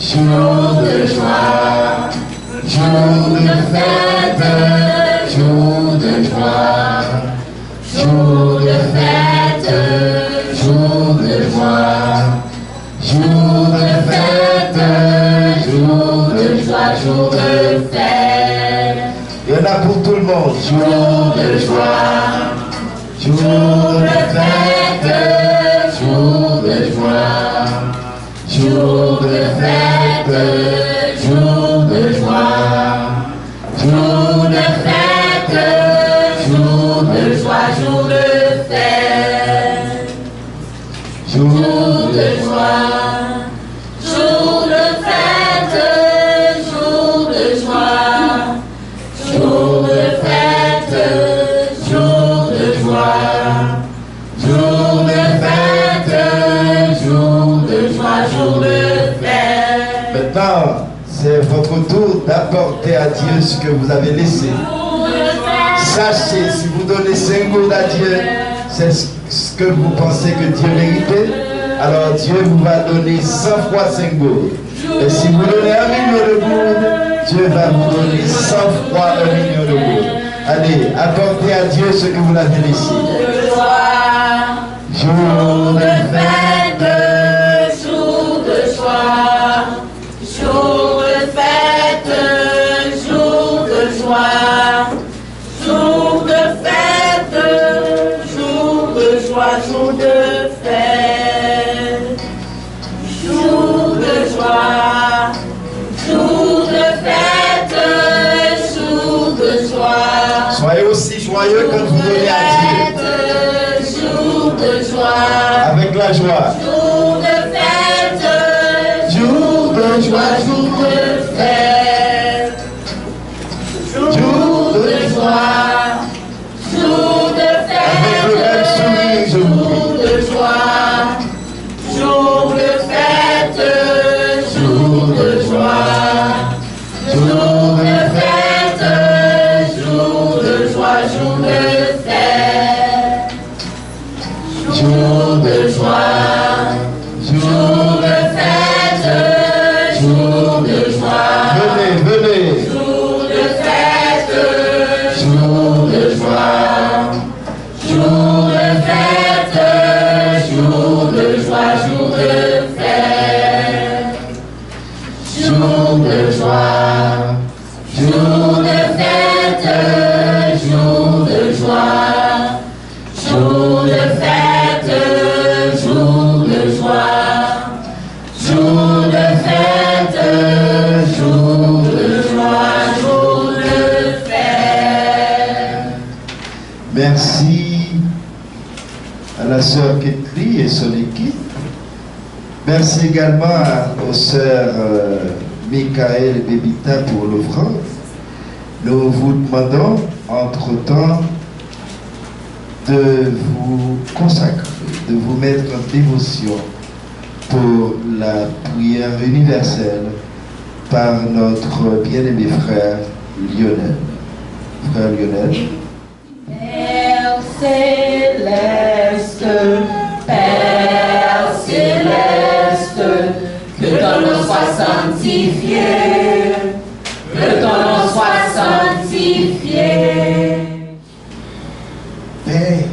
Jour de joie, jour de fête, jour de joie, jour de fête, jour de joie, jour de fête, jour de joie, jour de fête. Il y en a pour tout le monde. Jour de joie, jour de fête, jour de joie, jour de fête, jour de joie, jour de fête, jour de joie, jour de fête, jour de joie, jour de fête, jour de joie, jour de fête, jour de joie, jour de fête, jour de joie, jour de fête. Maintenant, c'est votre tour d'apporter à Dieu ce que vous avez laissé. Sachez, si vous donnez 5 gouttes à Dieu, c'est ce que vous pensez que Dieu méritait, alors Dieu vous va donner 100 fois 5 gouttes. Et si vous donnez 1 million de gouttes, Dieu va vous donner 100 fois 1 million de gouttes. Allez, apportez à Dieu ce que vous avez laissé. Jour de fête, jour de joie, jour de fête, jour de joie, jour de fête, jour de joie, jour de fête, jour de joie, jour de fête, jour de joie. soyez aussi joyeux quand vous donnez à Dieu. la joie. Jour de fête, Jour de joie, jour de fête, jour de joie, jour de avec le même sourire, fête, je vous prie. jour de joie, jour de fête, jour de joie, jour de fête, jour de joie, jour de fête, jour de joie, jour de fête, jour de joie, Venez, venez. jour de fête, jour de joie, jour de fête, jour de joie, jour de fête, jour de joie, jour de fête, jour de joie, jour de fête, jour de joie, jour de fête, jour de joie, jour de fête. Merci à la sœur Ketli et son équipe. Merci également aux sœurs Michael et Bébita pour l'offrande. Nous vous demandons, entre-temps, de vous consacrer, de vous mettre en dévotion pour la prière universelle par notre bien-aimé frère Lionel. Frère Lionel. Père céleste, Père céleste, que ton nom soit sanctifié, que ton nom soit sanctifié. Père,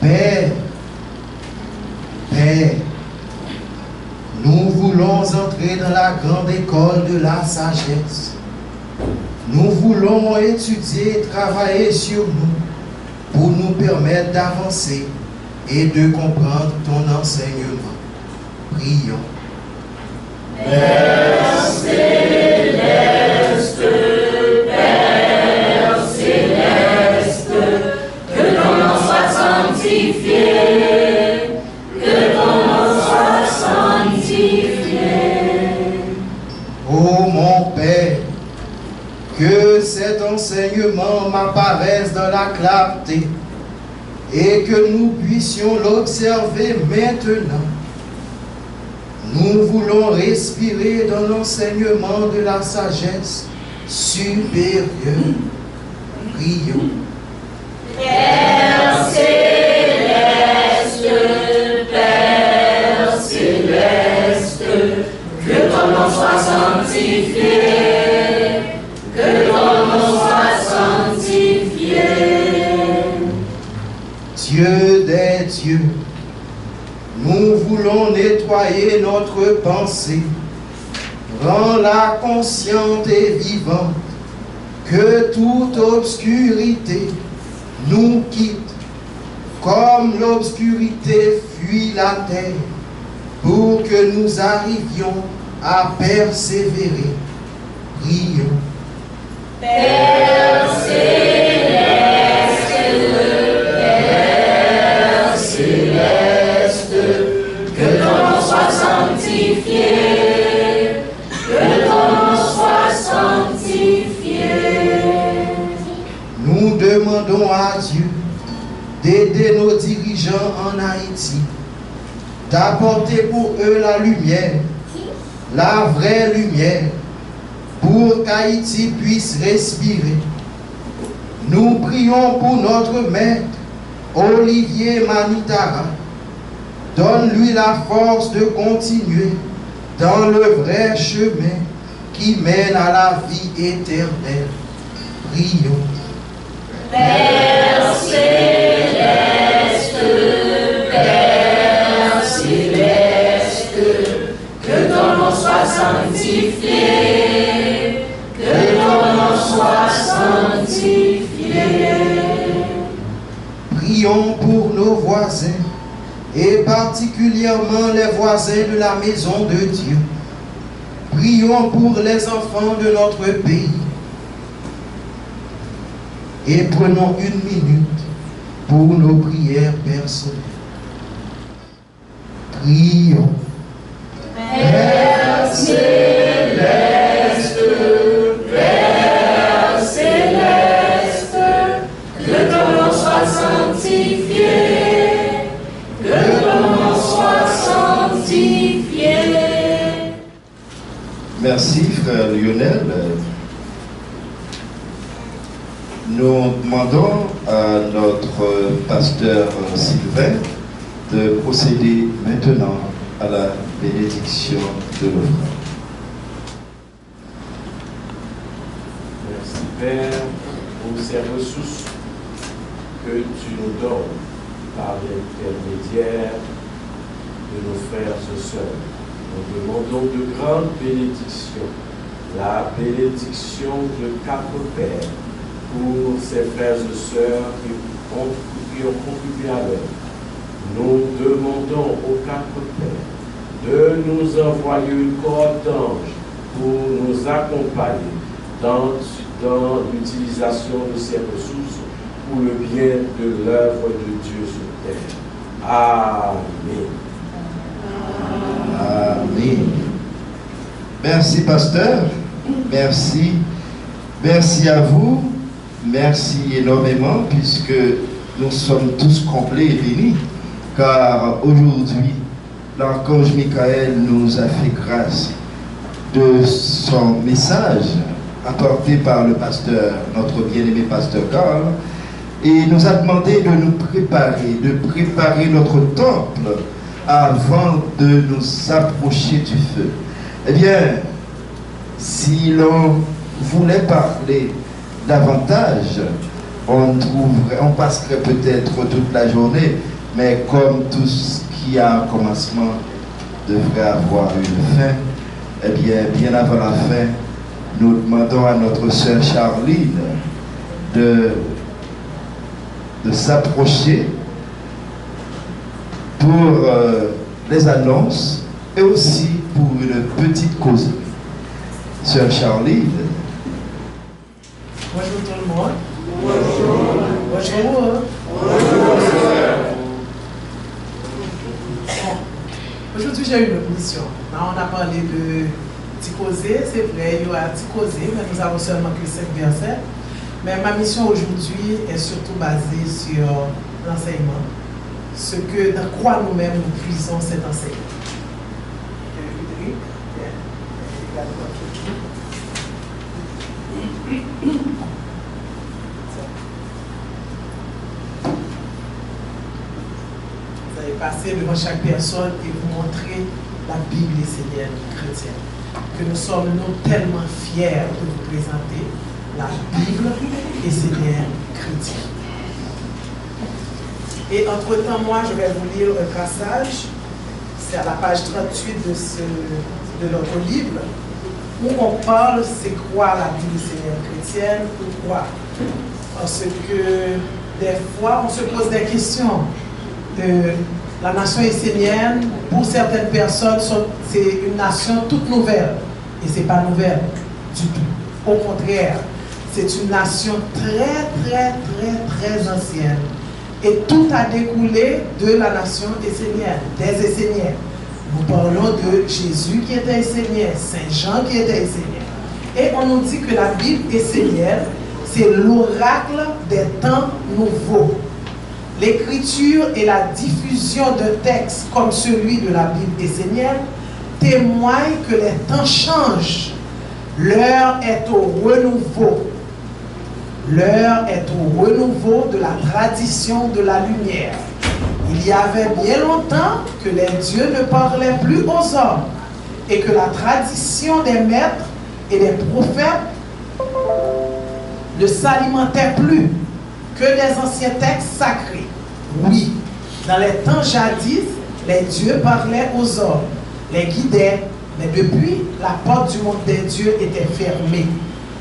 Père, Père, nous voulons entrer dans la grande école de la sagesse. Nous voulons étudier et travailler sur nous pour nous permettre d'avancer et de comprendre ton enseignement. Prions. Père céleste, Père céleste, que ton nom soit sanctifié, que ton nom soit sanctifié. Ô mon Père, que cet enseignement m'apparaisse dans la clarté et que nous puissions l'observer maintenant. Nous voulons respirer dans l'enseignement de la sagesse supérieure. Prions. Père céleste, Père céleste, que ton nom soit sanctifié, que ton nom soit sanctifié. Dieu des dieux, nous voulons nettoyer notre pensée, rends-la consciente et vivante, que toute obscurité nous quitte, comme l'obscurité fuit la terre, pour que nous arrivions à persévérer. Prions. Père céleste, Père céleste, que ton nom soit sanctifié, que ton nom soit sanctifié. Nous demandons à Dieu d'aider nos dirigeants en Haïti, d'apporter pour eux la lumière, la vraie lumière, pour qu'Haïti puisse respirer. Nous prions pour notre maître, Olivier Manitara. Donne-lui la force de continuer dans le vrai chemin qui mène à la vie éternelle. Prions. Père céleste, Père céleste, que ton nom soit sanctifié, que ton nom soit sanctifié. Prions pour nos voisins, et particulièrement les voisins de la maison de Dieu. Prions pour les enfants de notre pays. Et prenons une minute pour nos prières personnelles. Prions. Père céleste, Père céleste, que ton nom soit sanctifié, que ton nom soit sanctifié. Merci, frère Lionel. Nous demandons à notre pasteur Sylvain de procéder maintenant à la bénédiction de l'offrande. Merci Père pour ces ressources que tu nous donnes par l'intermédiaire de nos frères et sœurs. Nous demandons de grandes bénédictions, la bénédiction de quatre pères pour ces frères et sœurs qui ont contribué à l'œuvre. Nous demandons aux quatre pères de nous envoyer une cohorte d'anges pour nous accompagner dans l'utilisation de ces ressources pour le bien de l'œuvre de Dieu sur terre. Amen. Amen. Merci, pasteur. Merci. Merci à vous. Merci énormément puisque nous sommes tous complets et bénis. Car aujourd'hui, l'archange Michael nous a fait grâce de son message apporté par le pasteur, notre bien-aimé pasteur Carl, et nous a demandé de nous préparer notre temple avant de nous approcher du feu. Eh bien, si l'on voulait parler davantage, on passerait peut-être toute la journée, mais comme tout ce qui a un commencement devrait avoir une fin, eh bien avant la fin, nous demandons à notre sœur Charline de s'approcher pour les annonces et aussi pour une petite causerie. Sœur Charline. Bonjour tout le monde. Bonjour. Bonjour. Aujourd'hui, j'ai une autre mission. Là, on a parlé de Ticosé, c'est vrai, il y a Ticosé, mais nous avons seulement que 5 versets. Mais ma mission aujourd'hui est surtout basée sur l'enseignement. Ce que, dans quoi nous-mêmes nous puisons cet enseignement. Vous allez passer devant chaque personne et vous montrer la Bible essénienne chrétienne. Que nous sommes tellement fiers de vous présenter la Bible essénienne chrétienne. Et entre-temps, moi, je vais vous lire un passage. C'est à la page 38 de notre livre, où on parle c'est quoi la Bible essénienne chrétienne, pourquoi. Parce que des fois, on se pose des questions. La nation essénienne, pour certaines personnes, c'est une nation toute nouvelle. Et ce n'est pas nouvelle du tout. Au contraire, c'est une nation très ancienne. Et tout a découlé de la nation essénienne, des Esséniens. Nous parlons de Jésus qui était essénien, Saint Jean qui était essénien. Et on nous dit que la Bible essénienne, c'est l'oracle des temps nouveaux. L'écriture et la diffusion de textes comme celui de la Bible essénienne témoignent que les temps changent. L'heure est au renouveau. L'heure est au renouveau de la tradition de la lumière. Il y avait bien longtemps que les dieux ne parlaient plus aux hommes et que la tradition des maîtres et des prophètes ne s'alimentait plus que des anciens textes sacrés. Oui, dans les temps jadis, les dieux parlaient aux hommes, les guidaient, mais depuis, la porte du monde des dieux était fermée.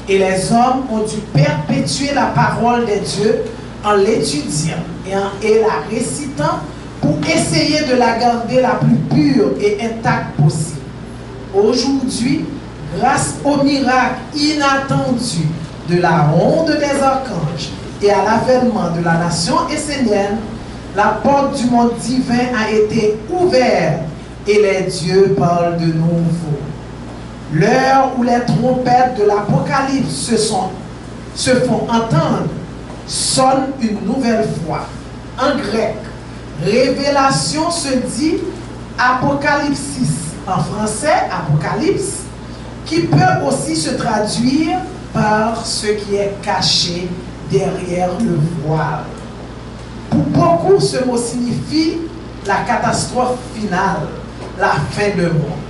Et les hommes ont dû perpétuer la parole des dieux en l'étudiant et la récitant pour essayer de la garder la plus pure et intacte possible. Aujourd'hui, grâce au miracle inattendu de la ronde des archanges et à l'avènement de la nation essénienne, la porte du monde divin a été ouverte et les dieux parlent de nouveau. L'heure où les trompettes de l'Apocalypse se font entendre sonne une nouvelle fois. En grec, révélation se dit apocalypsis, en français apocalypse, qui peut aussi se traduire par ce qui est caché derrière le voile. Pour beaucoup, ce mot signifie la catastrophe finale, la fin du monde.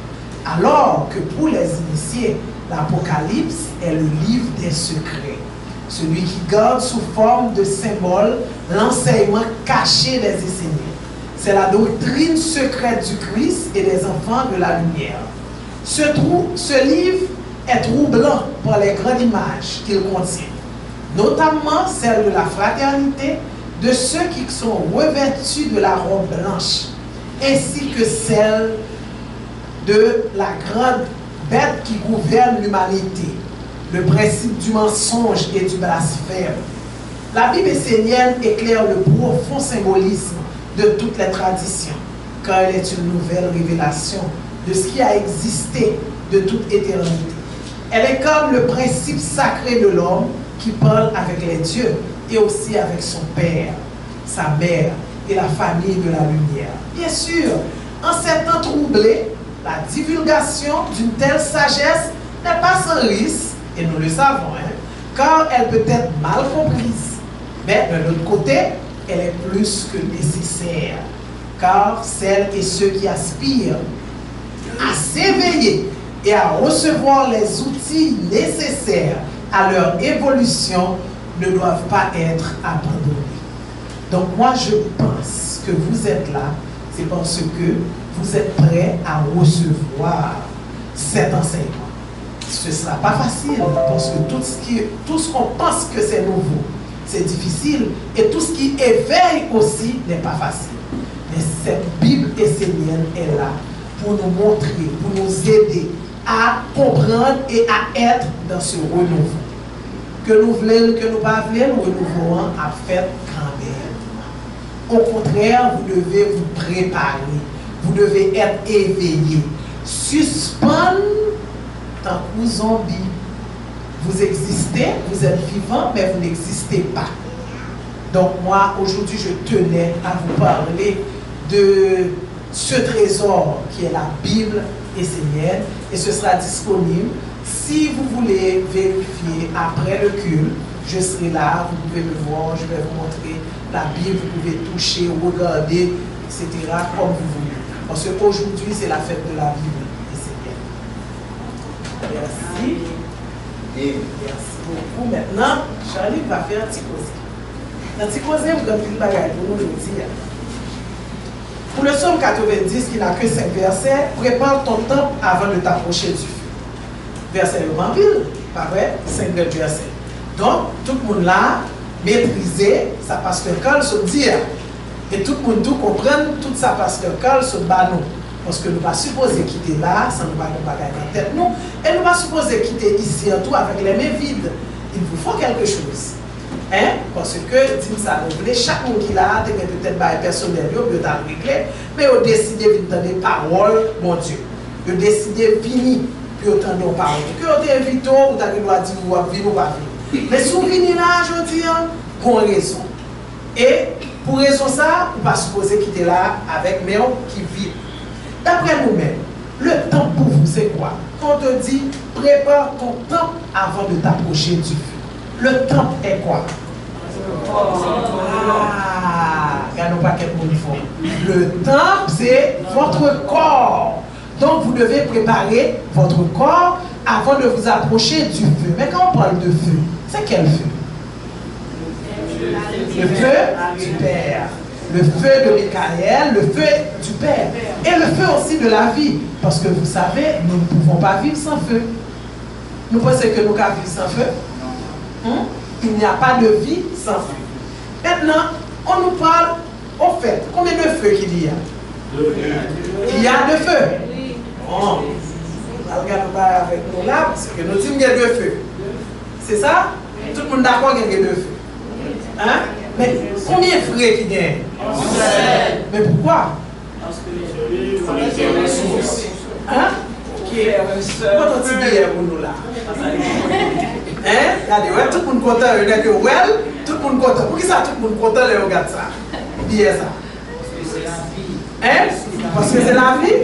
Alors que pour les initiés, l'Apocalypse est le livre des secrets, celui qui garde sous forme de symbole l'enseignement caché des enseignants. C'est la doctrine secrète du Christ et des enfants de la lumière. Ce livre est troublant par les grandes images qu'il contient, notamment celle de la fraternité, de ceux qui sont revêtus de la robe blanche, ainsi que celle de la grande bête qui gouverne l'humanité, le principe du mensonge et du blasphème. La Bible essénienne éclaire le profond symbolisme de toutes les traditions, car elle est une nouvelle révélation de ce qui a existé de toute éternité. Elle est comme le principe sacré de l'homme qui parle avec les dieux et aussi avec son père, sa mère et la famille de la lumière. Bien sûr, en ces temps troublés, la divulgation d'une telle sagesse n'est pas sans risque, et nous le savons, car elle peut être mal comprise. Mais de l'autre côté, elle est plus que nécessaire, car celles et ceux qui aspirent à s'éveiller et à recevoir les outils nécessaires à leur évolution ne doivent pas être abandonnés. Donc moi je pense que vous êtes là, c'est parce que vous êtes prêts à recevoir cet enseignement. Ce ne sera pas facile, parce que tout ce qu'on pense que c'est nouveau, c'est difficile, et tout ce qui éveille aussi n'est pas facile. Mais cette Bible essénienne est là pour nous montrer, pour nous aider à comprendre et à être dans ce renouveau. Que nous voulons, que nous ne pas voulons, le renouveau a fait grand-mère. Au contraire, vous devez vous préparer, vous devez être éveillé, suspendre tant que zombie. Vous existez, vous êtes vivant, mais vous n'existez pas. Donc moi, aujourd'hui, je tenais à vous parler de ce trésor qui est la Bible essénienne, et ce sera disponible. Si vous voulez vérifier après le culte, je serai là, vous pouvez me voir, je vais vous montrer la Bible, vous pouvez toucher, regarder, etc. comme vous voulez. Parce qu'aujourd'hui, c'est la fête de la Bible essénienne. Merci. Et merci beaucoup. Maintenant, Charlie va faire un petit cause. Dans petit cause, vous avez une bagaille pour nous aujourd'hui. Pour le psaume 90, qui n'a que 5 versets, prépare ton temple avant de t'approcher du feu. Verset en ville, pas vrai? 5 versets. Donc, tout le monde là, maîtriser sa pastorale se dire. Et tout le monde tout comprenne toute sa pastorale se bat nous. Parce que nous ne pas supposer quitter là, sans nous pas nous bagaille dans la tête nous. Et nous ne pas supposer quitter ici en tout avec les mains vides. Il vous faut quelque chose. Hein? Parce que, dis ça, vous voulez, chaque monde qui l'a, peut-être pas personnel, vous pouvez régler, mais vous décidez de donner parole, mon Dieu. Vous décidez de finir, puis vous entendez parole. Que vous invitez, vous avez le droit de dire, vous vivez ou pas vivre. Mais si vous venez là, je dis, pour raison. Et pour raison ça, vous ne pas supposer quitter là avec les gens qui vivent. D'après nous-mêmes, le temps pour vous, c'est quoi? Quand on te dit, prépare ton temps avant de t'approcher du feu. Le temple est quoi? Regardons pas quel mot il faut. Le temple, c'est votre corps. Donc, vous devez préparer votre corps avant de vous approcher du feu. Mais quand on parle de feu, c'est quel feu? Le feu du Père. Le feu de Michael, le feu du Père. Et le feu aussi de la vie. Parce que vous savez, nous ne pouvons pas vivre sans feu. Nous pensons que nous pouvons vivre sans feu? Il n'y a pas de vie sans feu. Maintenant, on nous parle, au fait, combien de feux qu'il y a? Il y a 2 feux. Bon, regardez pas avec nous là, parce que nous disons qu'il y a 2 feux. C'est ça? Tout le monde d'accord qu'il y a 2 feux. Hein? Mais combien de frères qu'il y a? Mais pourquoi? Parce que les Hein? Ok. Quand on dit billet pour nous là? Hein? Regardez, ouais, tout le monde content, il y a que well, tout le monde content. Pour qui ça, tout le monde content, les regarde ça? Billet ça. Hein? Parce que c'est la vie.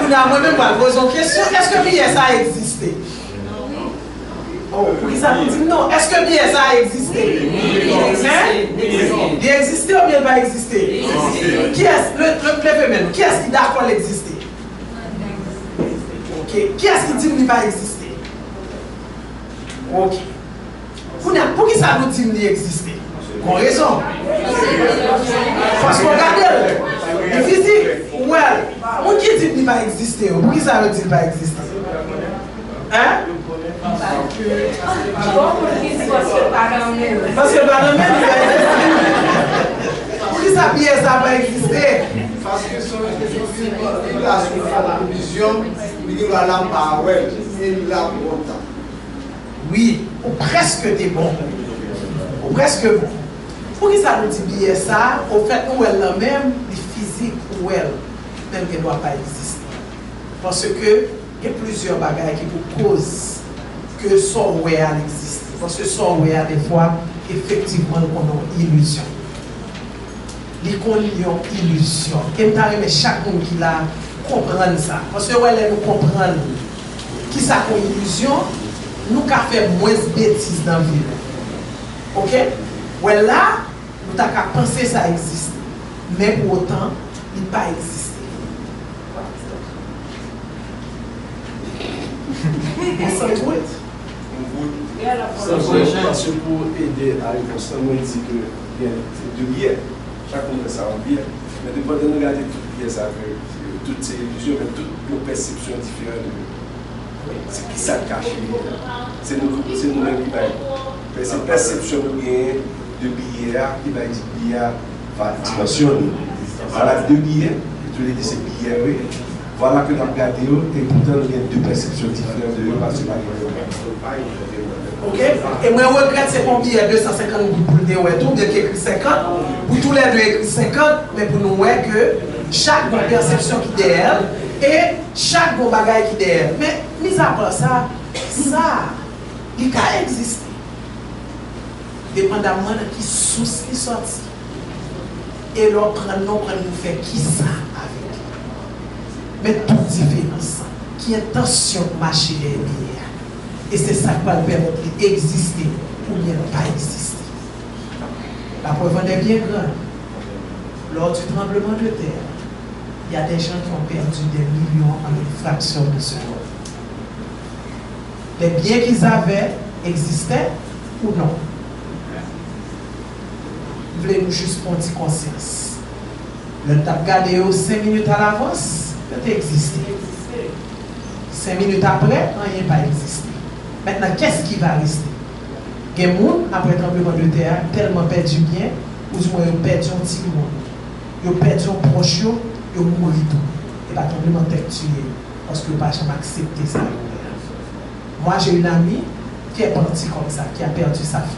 Nous avons moi-même posé une question. Est-ce que billet ça a existé? Oh, pour qui ça nous dit non? Est-ce que billet ça a existé? Hein? Il existait ou bien il va exister? Qui est-ce qui est d'accord l'exister? Ok. Qui est-ce qui dit qu'il va exister? Ok. Pour qui ça nous dit qu'il exister? Pour raison. Parce qu'on regarde le physique, ouais, on qui dit qu'il va exister, pour qui ça veut dire qu'il va exister? Hein? Parce que par le même, il va exister. Pour qui ça billet ça va exister? Parce que il a une vision, il a la parole, il a longtemps. Oui, ou presque des bons. Ou presque bon. Pour qui ça nous dit billet ça, au fait, où elle a même, les physiques, où elle, même qu'elle ne doit pas exister. Parce que, il y a plusieurs bagages qui vous causent que software existe. Parce que software, des fois, effectivement, on a une illusion. Les conditions illusion. Et mais chaque monde qui l'a comprendre ça. Parce que elle nous comprendre qui ça comme illusion, nous avons fait moins de bêtises dans la vie. Ok? Ouais, là, nous avons pensé que ça existe. Mais pour autant, il n'a pas existé. On s'en doute. Parce que pour aider à répondre, moi je dis que c'est de biais. Chacun fait ça en biais. Mais de pouvoir regarder toutes les biais, ça fait toutes ces illusions, même toutes nos perceptions différentes. C'est qui ça cache? C'est nous-mêmes qui va faire cette perception de biais qui va être biais va dimensionner. Voilà deux billets, tous les deux c'est billets, oui. Voilà que nous avons regardé et pourtant il y a deux perceptions différentes de parce que ok? Et moi, je regrette c'est combien 250 pour le deux, tout bien qu'il écrit 50, pour tous les deux écrit 50, mais pour nous, ouais, que chaque bonne perception qui est derrière et chaque bon bagage qui est derrière. Mais, mis à part ça, il peut exister. Dépendamment de qui source qui sorti. Et l'on prend nous faire qui ça avec. Mais toute différence, qui est tension marcher derrière. Et c'est ça qui va le permettre d'exister ou bien ne pas exister. La preuve en est bien grande. Lors du tremblement de terre, il y a des gens qui ont perdu des millions en une fraction de seconde. Les biens qu'ils avaient existaient ou non? Voulez-nous juste prendre conscience. Le tape gardé 5 minutes à l'avance, peut exister. 5 minutes après, rien n'a pas existé. Maintenant, qu'est-ce qui va rester? Il y a des gens, après le tremblement de terre, tellement perdu bien, ou du moins ils ont perdu un petit monde. Ils ont perdu un proche, ils ont mouru tout. Et pas tremblement de terre tué. Parce que ils n'ont pas jamais accepté ça. Moi, j'ai une amie qui est partie comme ça, qui a perdu sa fille.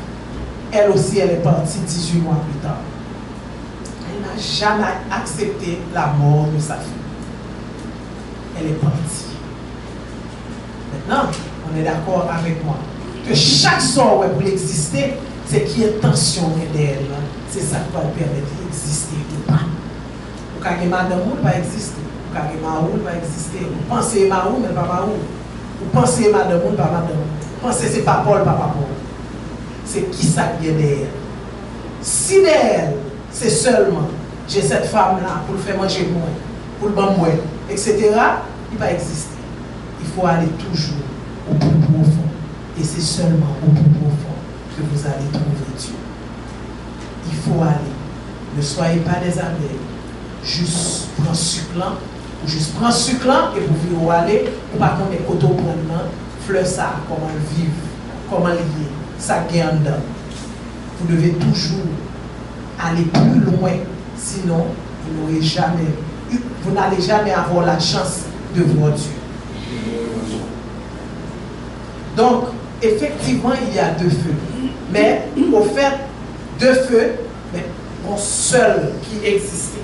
Elle aussi, elle est partie 18 mois plus tard. Elle n'a jamais accepté la mort de sa fille. Elle est partie. Maintenant, on est d'accord avec moi que chaque sort pour exister, c'est qu'il y ait tension d'elle. C'est ça qui va lui permettre d'exister ou pas. Ou quand il y a madame, elle va exister. Ou quand il y a Maou, elle va exister. Vous pensez Maou, mais pas Maou. Vous pensez madame, pas madame. Vous pensez c'est pas Paul, pas Paul. C'est qui ça qui est derrière. Si derrière, c'est seulement j'ai cette femme-là pour le faire manger moi, pour le ban moi, etc., il va exister. Il faut aller toujours au plus profond. Et c'est seulement au plus profond que vous allez trouver Dieu. Il faut aller. Ne soyez pas des abeilles. Juste prends succulent, ou juste prends succulent et vous voulez où aller, ou pas qu'on est coteau prendre, fleur ça, comment le vivre, comment lier, ça gagne dedans. Vous devez toujours aller plus loin, sinon vous n'allez jamais avoir la chance de voir Dieu. Donc, effectivement, il y a deux feux. Mais au fait, deux feux, mais un seul qui existait.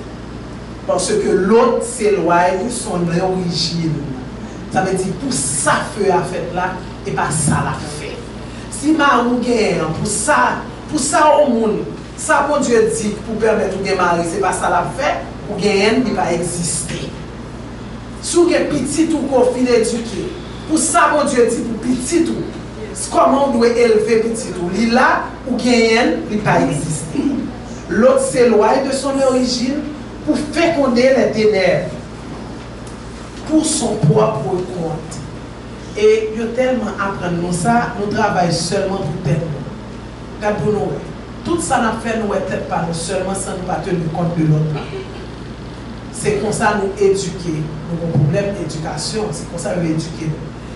Parce que l'autre s'éloigne de son origine. Ça veut dire pour ça feu à fait là, et pas ça la fait. Si ma ou gagne, pour ça au monde, ça mon Dieu dit pour permettre de marier, c'est pas ça la fait, ou gagne, il va exister. Si vous avez petit ou qu'on finit éduquer, pour ça mon Dieu dit pour petit ou, comment on doit élever petit ou, il là, ou gagne, il va exister. L'autre s'éloigne de son origine pour féconder les ténèbres pour son propre compte. Et il y a tellement apprendre nous ça, nous travaillons seulement pour tellement. Regarde pour nous, tout ça n'a fait nous peut-être pas nous seulement sans nous pas tenir compte de l'autre. C'est comme ça nous éduquer. Nous avons un problème d'éducation, c'est comme ça nous éduquer.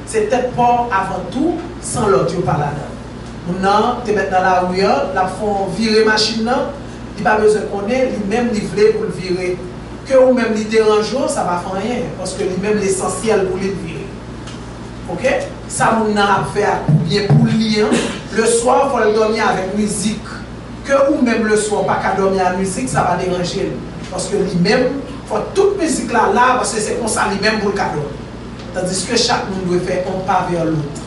C'est peut-être pas avant tout sans l'autre pas là-dedans. Maintenant, tu es dans la rue, la font virer machine là. Il n'y a pas besoin qu'on ait, lui-même livré pour le virer. Que ou même lui dérange, ça ne va faire rien. Parce que lui-même l'essentiel pour le virer. Ok? Ça, nous avons fait bien pour lui. Le soir, il faut le dormir avec musique. Que ou même le soir, pas qu'à dormir avec musique, ça va déranger. Parce que lui-même, il faut toute musique là, parce que c'est comme ça lui-même pour le cadeau. Tandis que chaque monde doit faire un pas vers l'autre.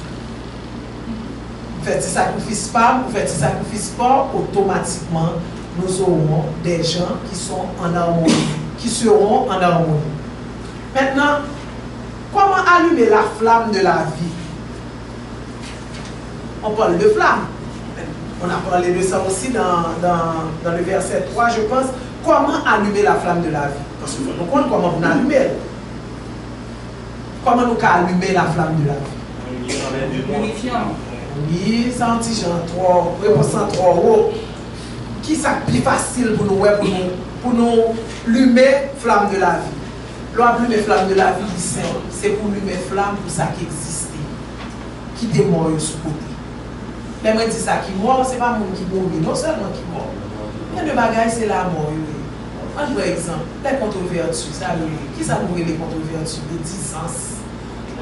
Vous faites des sacrifices pas, vous faites des sacrifices pas, automatiquement, nous aurons des gens qui sont en harmonie, qui seront en harmonie. Maintenant, comment allumer la flamme de la vie? On parle de flamme. On a parlé de ça aussi dans le verset 3, je pense. Comment allumer la flamme de la vie? Parce qu'il faut nous comprendre comment on allume. Comment nous allumer la flamme de la vie? Purifiant. Oui, ça un petit genre 3, réponse en 3 euros. Qui ça plus facile pour nous allumer flamme de la vie? L'allumer flamme de la vie, c'est pour allumer flamme pour ça qui existe, qui est mort sur côté. Mais moi, je dis ça qui mort, ce n'est pas le monde qui mort, non seulement qui mort. Il y a des bagages, c'est la mort. Moi, je vois exemple, les controverses, ça, qui ça nous les controverses? Les distances,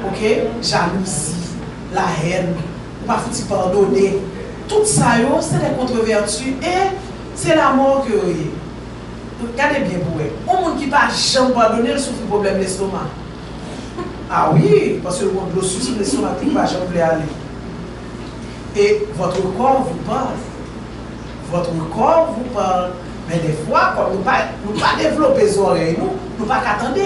ok? Jalousie, la haine, pas foutu pardonner. Tout ça, c'est des controverses et c'est la mort que vous avez. Regardez bien pour eux. Un monde qui ne peut jamais pardonner, il souffre de problème d'estomac. Ah oui, parce que le monde le souffre de l'estomac qui ne peut jamais aller. Et votre corps vous parle. Votre corps vous parle. Mais des fois, comme nous ne pouvons pas développer les oreilles, nous ne pouvons pas attendre.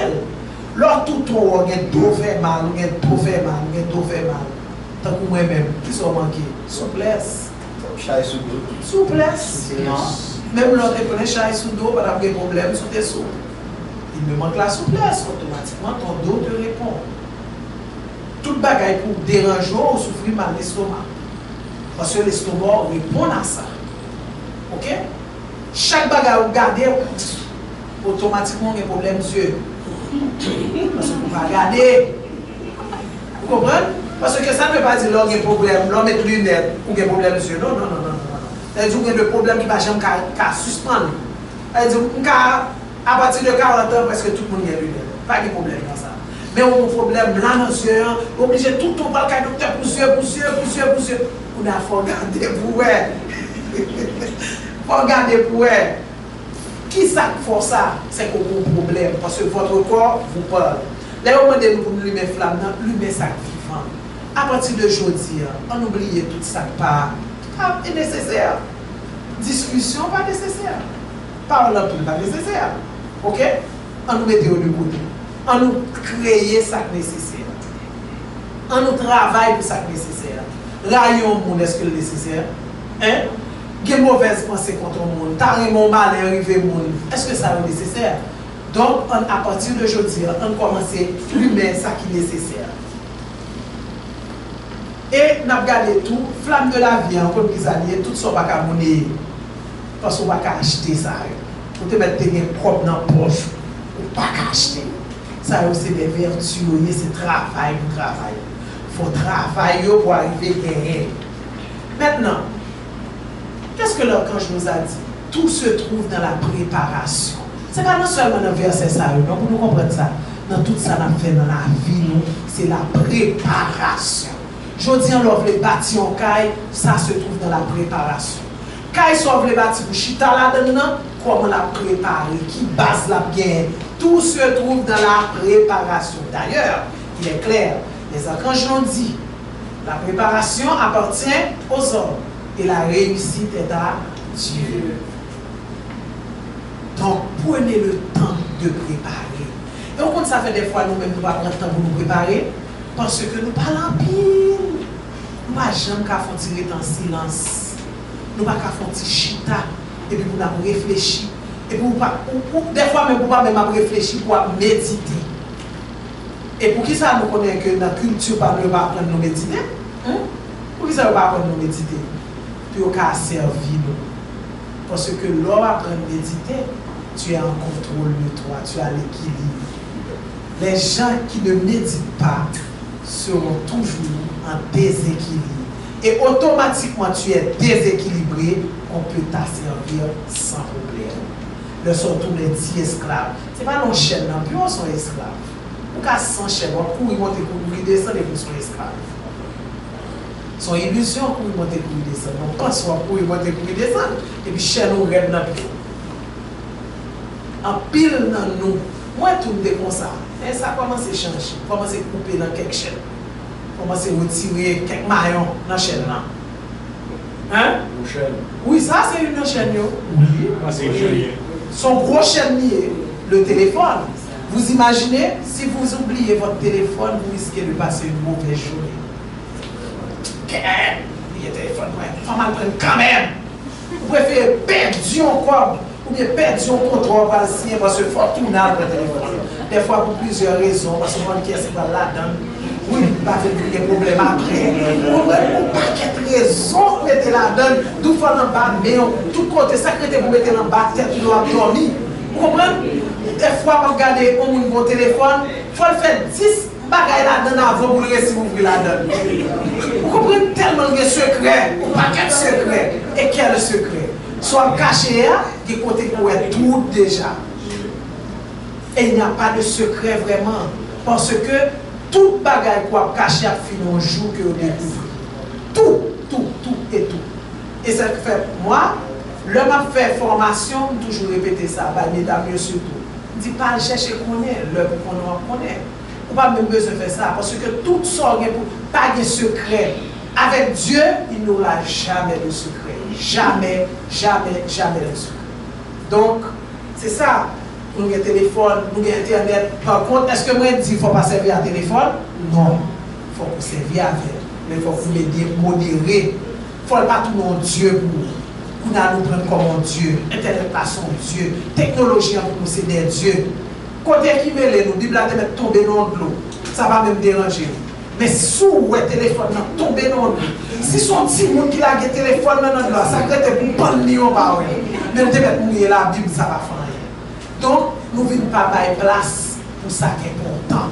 Lors tout le temps, on a tout fait mal, on a tout fait mal, on a tout fait mal. Tant que moi-même, qui sont manqués? Souplesse. Souplesse. Même l'autre prenait chai sous dos, pas de problème sur tes sous. Il me manque la souplesse, automatiquement ton dos te répond. Toute bagaille pour déranger ou souffrir mal l'estomac. Parce que l'estomac répond à ça. Ok? Chaque bagaille vous gardez, automatiquement il y a un problème d'yeux. Parce que vous ne regardez. Vous comprenez? Parce que ça ne veut pas dire qu'il y a un problème, l'homme met lunettes ou qu'il y a un problème d'yeux. Non, non, non, non. C'est-à-dire qu'il y a des problèmes qui ne vont jamais suspendre. C'est-à-dire qu'à partir de 40 ans, presque tout le monde a lunettes. Pas de problème dans ça. Mais on a un problème là dans les yeux, obligé tout le temps par le docteur pour yeux. On a faut regarder pour eux. Faut regarder pour eux. Qui ça fait ça? C'est qu'on a un problème. Parce que votre corps vous parle. Là, au moment où vous allumez flamme, allumez ça vivant. À partir de aujourd'hui, on oublie tout ça pas nécessaire. Discussion pas nécessaire. Parole pas nécessaire. Ok? On nous met de côté. On nous crée ça nécessaire. On nous travaille pour ça nécessaire. Rayon monde, est-ce que c'est nécessaire? Hein? Il y a mauvaise pensée contre le monde. T'as mon mal arrivé au monde. Est-ce que ça est nécessaire? Donc, à partir d'aujourd'hui, on commence à allumer ça qui est nécessaire. Et nous avons regardé tout, flamme de la vie, encore des années, tout ça, on ne peut pas monnaie. Parce qu'on ne peut pas acheter ça. On te mettre des propres dans la poche. On ne peut pas acheter. Ça, c'est des vertus, c'est travail pour travail. Il faut travailler pour arriver à gagner. Maintenant, qu'est-ce que l'archange nous a dit? Tout se trouve dans la préparation. Ce n'est pas non seulement dans le verset ça, non, pour nous comprendre ça. Dans tout ça, qu'on fait dans la vie, c'est la préparation. Je dis, on l'a bâti en caille, ça se trouve dans la préparation. Quand ils sont les bâtis pour chita là-dedans, comment la préparer, qui base la bien. Tout se trouve dans la préparation. D'ailleurs, il est clair, les archanges l'ont dit, la préparation appartient aux hommes et la réussite est à Dieu. Donc, prenez le temps de préparer. Et on compte ça fait des fois, nous-mêmes, nous ne pas prendre le temps pour nous préparer, parce que nous parlons pile. Nous ne pouvons jamais faire en silence. Nous ne pouvons pas faire chita, et puis nous avons réfléchi. Et puis, des fois, même, nous ne pouvons pas même réfléchir pour méditer. Et pour qui ça nous connaît que dans la culture, nous ne pouvons pas apprendre à méditer? Pour qui ça ne pas apprendre à méditer? Puis au cas servir nous. Parce que l'homme apprend à méditer, tu es en contrôle de toi, tu as l'équilibre. Les gens qui ne méditent pas seront toujours en déséquilibre. Et automatiquement, tu es déséquilibré, on peut t'asservir sans problème. Le sont tous les 10 esclaves. Ce n'est pas nos chaînes, non plus, on sont esclaves. Ou qu'à 100 chaînes, on court, ils montent, ils descendent et ils sont esclaves. Son illusion pour ils monter, pour ils descendent. On pense pour ils monter, pour ils descendent. Et puis, chaîne, on rêve dans le pied. En pile dans nous, moi, tout me dit comme ça. Et ça commence à changer, commence à couper dans quelques chaînes. Commence à retirer quelques maillons dans la chaîne là. Hein? Une chaîne. Oui, ça c'est une chaîne. Oui. C'est une chaîne. Son gros chaîne lié, le téléphone. Vous imaginez, si vous oubliez votre téléphone, vous risquez de passer une mauvaise journée. Oubliez le téléphone, il faut mal prendre quand même. Vous préférez perdre encore, ou bien perdre son contrôle parce que c'est fortunat le téléphone. Des fois pour plusieurs raisons, parce que mon pièce va là-dedans. Oui, pas de problème après. Pour paquet de raisons, mettez là-dedans, d'où faut en bas, mais tout côté, ça que vous mettez en bas, tête, vous doit dormir. Vous comprenez? Des fois, vous regardez mon téléphone, il faut le faire 10 bagailles là-dedans avant pour le réussir à ouvrir là-dedans. Vous comprenez tellement de secrets, ou paquet de secrets. Et quel secret? Soit caché, qui côté pour être tout déjà. Et il n'y a pas de secret vraiment. Parce que tout bagaille qu'on a caché a fini un jour que vous découvrez. Tout et tout. Et ça fait, moi, l'homme a fait formation, toujours répéter ça, bah, mesdames, surtout. Dit pas chercher qu'on est, l'homme qu'on connaît. On n'a pas même besoin de faire ça, parce que tout sort, pas de secret. Avec Dieu, il n'aura jamais de secret. Jamais de secret. Donc, c'est ça. Nous avons un téléphone, nous avons Internet. Par contre, est-ce que moi je dis qu'il ne faut pas servir à téléphone? Non. Il faut qu'on servir avec. Mais il faut qu'on modérer. Il ne faut pas tout mon Dieu pour nous. Nous prendre comme un Dieu. Internet pas son Dieu. Technologie en nous c'est des dieux. Côté qui mêle nous, Bible a mettre tomber dans l'eau. Ça va même déranger. Mais si vous avez un téléphone, tomber dans l'eau. Si son petit monde qui a un téléphone dans l'eau, ça peut être pour prendre l'eau. Mais vous devez mourir la Bible, ça va faire. Donc, nous ne venons pas faire place pour ça qui est important.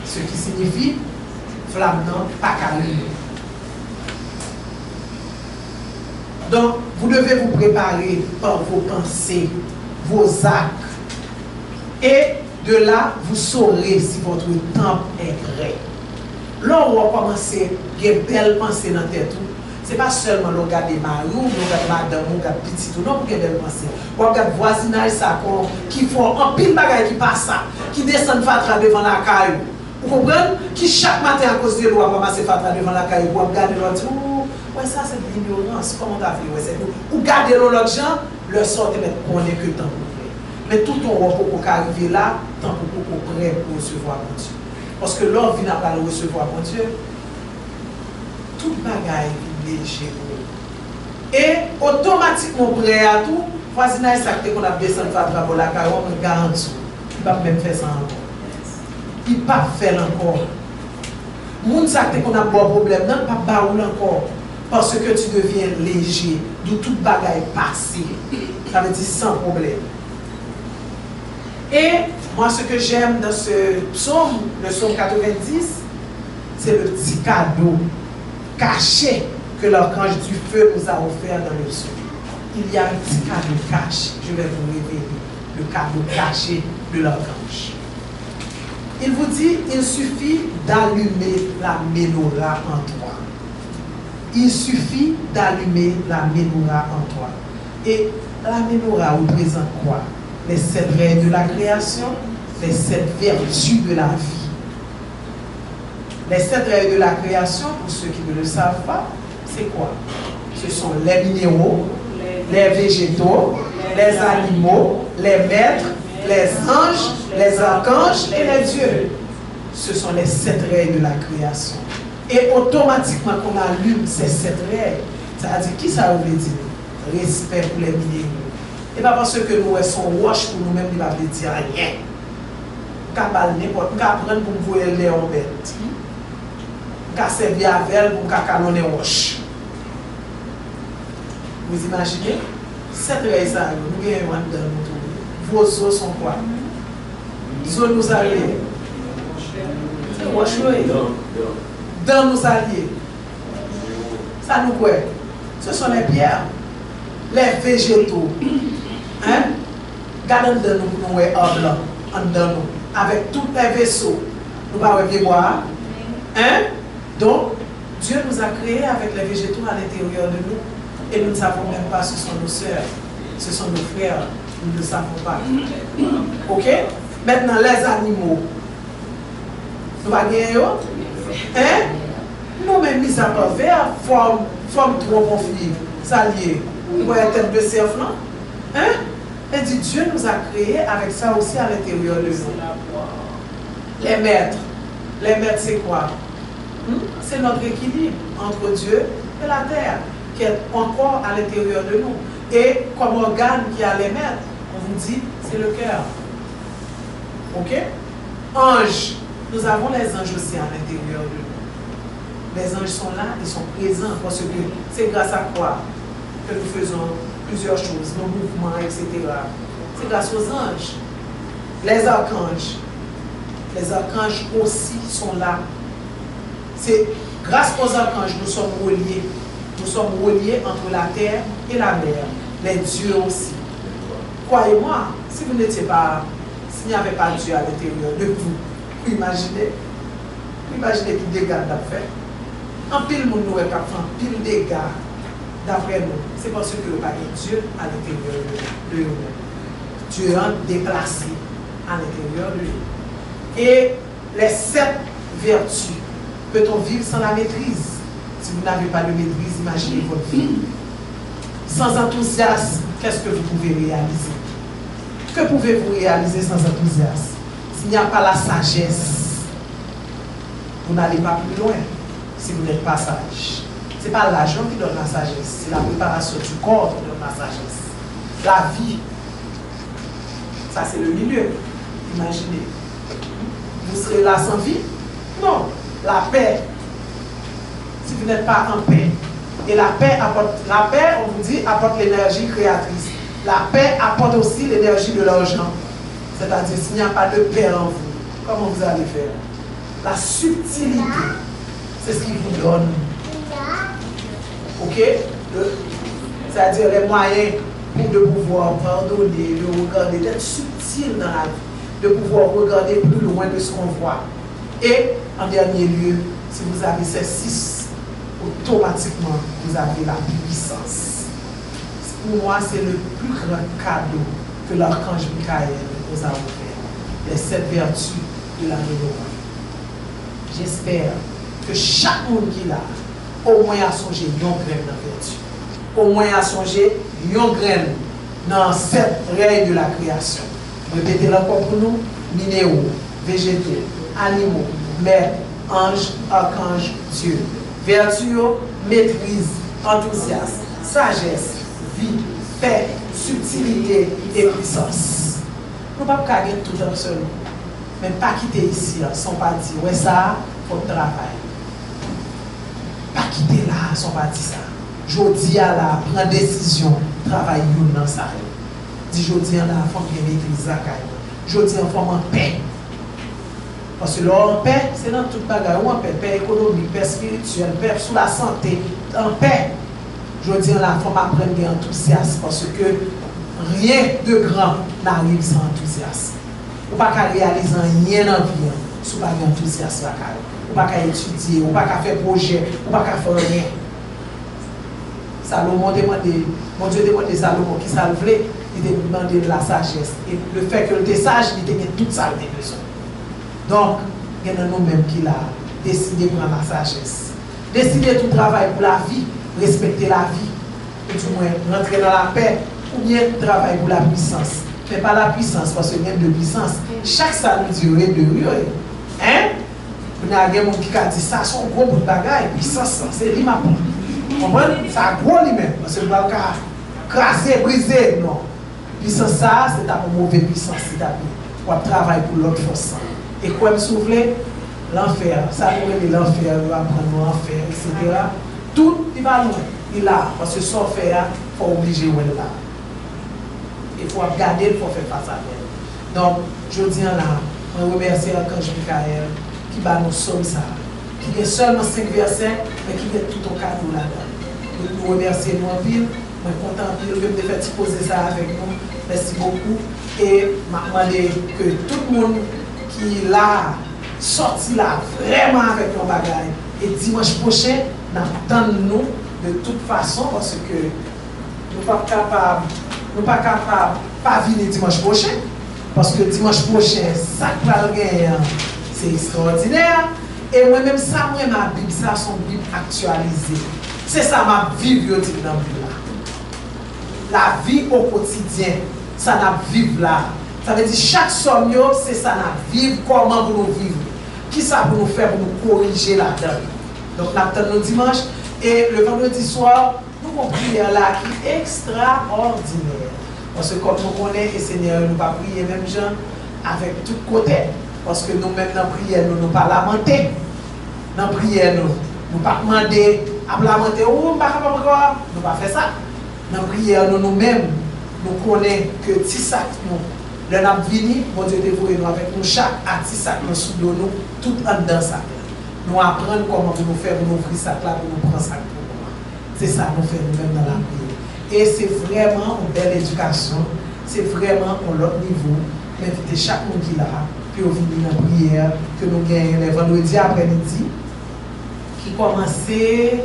Ce qui signifie, flamme non, pas calme. Donc, vous devez vous préparer par vos pensées, vos actes. Et de là, vous saurez si votre temple est prêt. Là, on va commencer à avoir belle pensée dans la tête. Ce n'est pas seulement le regard des marous, le regard de madame, le regard petit, non, pour qu'il y ait belle pensée. On regarde voisinage, ça, qui font un pile de bagaille qui passe ça, qui descendent fatra devant la caille. Vous comprenez? Qui chaque matin, à cause de l'eau, va passer fatra devant la caille pour regarder l'autre. Ouais, ça c'est de l'ignorance. Comment tu as fait? Ouais, c'est nous. Ou garder l'autre gens, le sort de mettre qu'on est que temps pour prêt. Mais tout ton repos pour arriver là, tant pour prêt pour recevoir mon Dieu. Parce que l'homme vient pas le recevoir mon Dieu. Toute bagaille léger. Et automatiquement prêt à tout, voisinage ça qu'on a descendu pour la caille, on garantit. Il ne va même faire ça encore. Il ne va pas faire encore. Moun ça qu'on a un bon problème, non, pas baoul encore. Parce que tu deviens léger, d'où toute bagaille passée. Ça veut dire sans problème. Et moi, ce que j'aime dans ce psaume, le psaume 90, c'est le petit cadeau caché que l'archange du feu nous a offert dans le psaume. Il y a un petit cadeau caché, je vais vous révéler, le cadeau caché de l'archange. Il vous dit, il suffit d'allumer la menorah en toi. il suffit d'allumer la menorah en toi. Et la menorah représente quoi? Les 7 règles de la création, les 7 vertus de la vie. Les 7 règles de la création, pour ceux qui ne le savent pas, c'est quoi? Ce sont les minéraux, les végétaux, les animaux, les maîtres, les anges, les archanges et les dieux. Ce sont les 7 règles de la création. Et automatiquement, qu'on allume ces 7 règles, ça veut dire qui ça veut dire? Respect pour les minéraux. Et pas parce que nous sommes roches pour nous-mêmes, il va ne dire rien. On peut n'importe quoi, on peut prendre pour vous les en bête. On peut servir avec elle pour calonner roche. Vous imaginez? Cette règle, nous gagnons dans notre. Vos os sont quoi? Zone nous alliés. C'est roche, dans nos alliés. Ça nous quoi? Ce sont les pierres, les végétaux. Hein? Gardons de nous, avec tous les vaisseaux. Nous ne pouvons pas boire. Hein? Donc, Dieu nous a créés avec les végétaux à l'intérieur de nous. Et nous ne savons même pas ce sont nos sœurs, ce sont nos frères. Nous ne savons pas. Ok? Maintenant, les animaux. Nous allons gagner. Hein? Nous-mêmes, mis à part vert, forme trop conflit. Ça lié. Vous voyez la tête de cerf, non? Hein? Et dit Dieu nous a créés avec ça aussi à l'intérieur de nous. Les maîtres. Les maîtres, c'est quoi? C'est notre équilibre entre Dieu et la terre, qui est encore à l'intérieur de nous. Et comme organe qui a les maîtres, on vous dit, c'est le cœur. Ok? Anges. Nous avons les anges aussi à l'intérieur de nous. Les anges sont là, ils sont présents parce que c'est grâce à quoi que nous faisons plusieurs choses, nos mouvements, etc. C'est grâce aux anges. Les archanges. Les archanges aussi sont là. C'est grâce aux archanges nous sommes reliés. Nous sommes reliés entre la terre et la mer. Les dieux aussi. Croyez-moi, si vous n'étiez pas, s'il n'y avait pas Dieu à l'intérieur de vous, vous imaginez qui dégâts d'à fait. En pile, nous nous fait en pile dégâts d'après nous. C'est parce que nous n'avons pas Dieu à l'intérieur de nous. Dieu est déplacé à l'intérieur de nous. Et les 7 vertus, peut-on vivre sans la maîtrise? Si vous n'avez pas de maîtrise, imaginez votre vie. Sans enthousiasme, qu'est-ce que vous pouvez réaliser? Que pouvez-vous réaliser sans enthousiasme? S'il n'y a pas la sagesse, vous n'allez pas plus loin si vous n'êtes pas sage. Ce n'est pas l'argent qui donne la sagesse, c'est la préparation du corps qui donne la sagesse. La vie, ça c'est le milieu. Imaginez. Vous serez là sans vie? Non. La paix. Si vous n'êtes pas en paix. Et la paix, on vous dit, apporte l'énergie créatrice. La paix apporte aussi l'énergie de l'argent. C'est-à-dire, s'il n'y a pas de paix en vous, comment vous allez faire? La subtilité, c'est ce qui vous donne. Ok? C'est-à-dire les moyens de pouvoir pardonner, de regarder, d'être subtil dans la vie, de pouvoir regarder plus loin de ce qu'on voit. Et en dernier lieu, si vous avez ces 6, automatiquement, vous avez la puissance. Pour moi, c'est le plus grand cadeau que l'archange Michael nous a offert. Les 7 vertus de la menorah. J'espère que chaque monde qui l'a, au moins a songé une graine dans la vertu. Au moins a songé une graine dans 7 règles de la création. Répétez-le encore pour nous. Minéraux, végétaux, animaux, maîtres, anges, archanges, Dieu. Vertu, maîtrise, enthousiasme, sagesse, vie, paix, subtilité et puissance. Nous ne pouvons pas gagner tout en seul. Même pas quitter ici sans pas dire, ouais, ça, il faut travailler. Pas quitter là sans pas dire ça. Jodi à la prendre décision, travailler dans ça. Dis jodi à la femme qui maîtrise ça. Jodi en forme en paix. Parce que là, en paix, c'est dans toute bagarre. En paix, paix économique, paix spirituelle, paix sur la santé, en paix. Je dis à la femme apprendre des enthousiasme parce que rien de grand n'arrive sans enthousiasme. On ne peut pas réaliser rien dans la vie sans enthousiasme. On ne peut pas étudier, on ne peut pas faire projet, on ne peut pas faire rien. Salomon demandait, mon Dieu demandait Salomon qui ça le voulait, il demandait de la sagesse. Et le fait que le était sage, il était tout ça le besoin. Donc, il y a nous-mêmes qui l'a décidé de prendre la sagesse. Décider tout travail pour la vie, respecter la vie, ou du moins rentrer dans la paix, ou bien travailler pour la puissance. Mais pas la puissance, parce qu'il y a de puissance. Chaque ça nous dit de rire. Hein? Il y a des gens qui ont dit ça, c'est un gros bout de bagaille, puissance, c'est lui ma poule. Vous comprenez? C'est un gros lui-même, parce que le bal craser, briser, non. Puissance ça, c'est ta mauvaise puissance, c'est ta vie. Pour travailler pour l'autre force. Et quoi me souffler? L'enfer, ça nous met l'enfer, on va prendre l'enfer, etc. Tout, il va loin. Il est là, parce que sans faire, il faut obliger où elle est là. Il faut regarder, il faut faire face à elle. Donc, je dis là, je remercie Archange Michael qui va nous sauver ça. Qui est seulement 5 versets, mais qui est tout au cadeau là-dedans. Nous remercions nous en pile. Je suis content de faire poser ça avec nous. Merci beaucoup. Et je demande que tout le monde qui l'a sorti là vraiment avec nos bagages. Et dimanche prochain, nous attendons de toute façon parce que nous ne sommes pas capables de pas venir dimanche prochain. Parce que dimanche prochain, ça que va gagner, c'est extraordinaire. Et moi-même, ça, moi, ma Bible, ça, son Bible actualisée. C'est ça ma vie dans la Bible. La vie au quotidien, ça n'a vivre là. Ça veut dire chaque somme, c'est ça n'a vivre, comment vous nous vivre. Qui ça pour nous faire, pour nous corriger là-dedans. Donc, nous attendons dimanche. Et le vendredi soir, nous avons une prière là qui est extraordinaire. Parce que comme nous connaissons, et Seigneur, nous ne pas prier même gens avec tout côté. Parce que nous-mêmes, dans la prière, nous ne pas lamenter. Dans la prière, nous ne pas demander à lamenter. Oh, nous ne pas faire ça. Dans la prière, nous-mêmes, nous connaissons que si ça nous, le n'a venu, mon Dieu dévoué nous avec nous, chaque artiste nous sous nous, tout en dedans ça. Nous apprenons comment nous faire, nous ouvrir ça là, pour nous prendre ça pour nous. C'est ça nous fait nous-mêmes dans la prière. Et c'est vraiment une belle éducation, c'est vraiment un autre niveau. Inviter chaque monde qui est là, puis venir dans la prière, que nous gagnons les vendredis après-midi, qui commençait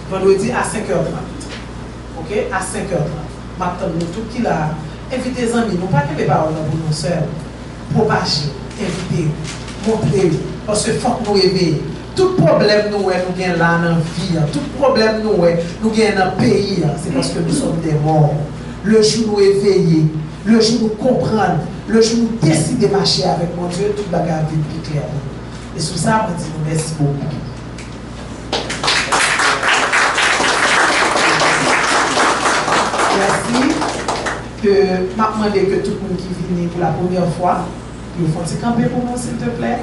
vendredi à 5h30. Ok? À 5h30. Maintenant, nous tout qui là, invitez les amis, nous pas que les paroles pour nous seuls, propager, inviter, montrer, parce que faut que nous réveiller. Tout problème nous gagnons là dans la vie, tout problème nous gagnons dans le pays, c'est parce que nous sommes des morts. Le jour nous éveiller, le jour nous comprendre, le jour nous décider de marcher avec mon Dieu, tout le bagage vite plus clair. Et sur ça, je dis merci beaucoup. Merci. Que je demande que tout le monde qui vient pour la première fois, vous faites camper pour moi, s'il te plaît.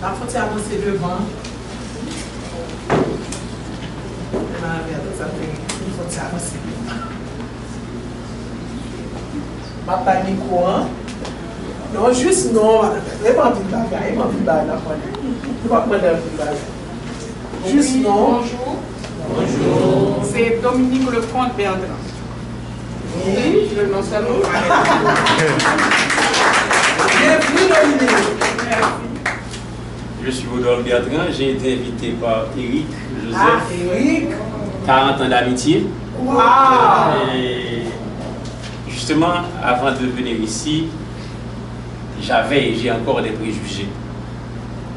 Il faut avancer devant. Il faut avancer. Ma pas micro, hein? Non, juste non. Il m'a vu bagarre, il m'a vu bagarre. Il m'a vu bagarre. Juste non. Bonjour. Bonjour. C'est Dominique Lecomte Bertrand. Oui. Le nom seulement. Bienvenue Dominique. Je suis Rodolphe Bertrand, j'ai été invité par Eric Joseph. Ah, Eric. 40 ans d'amitié. Wow. Et justement, avant de venir ici, j'avais et j'ai encore des préjugés.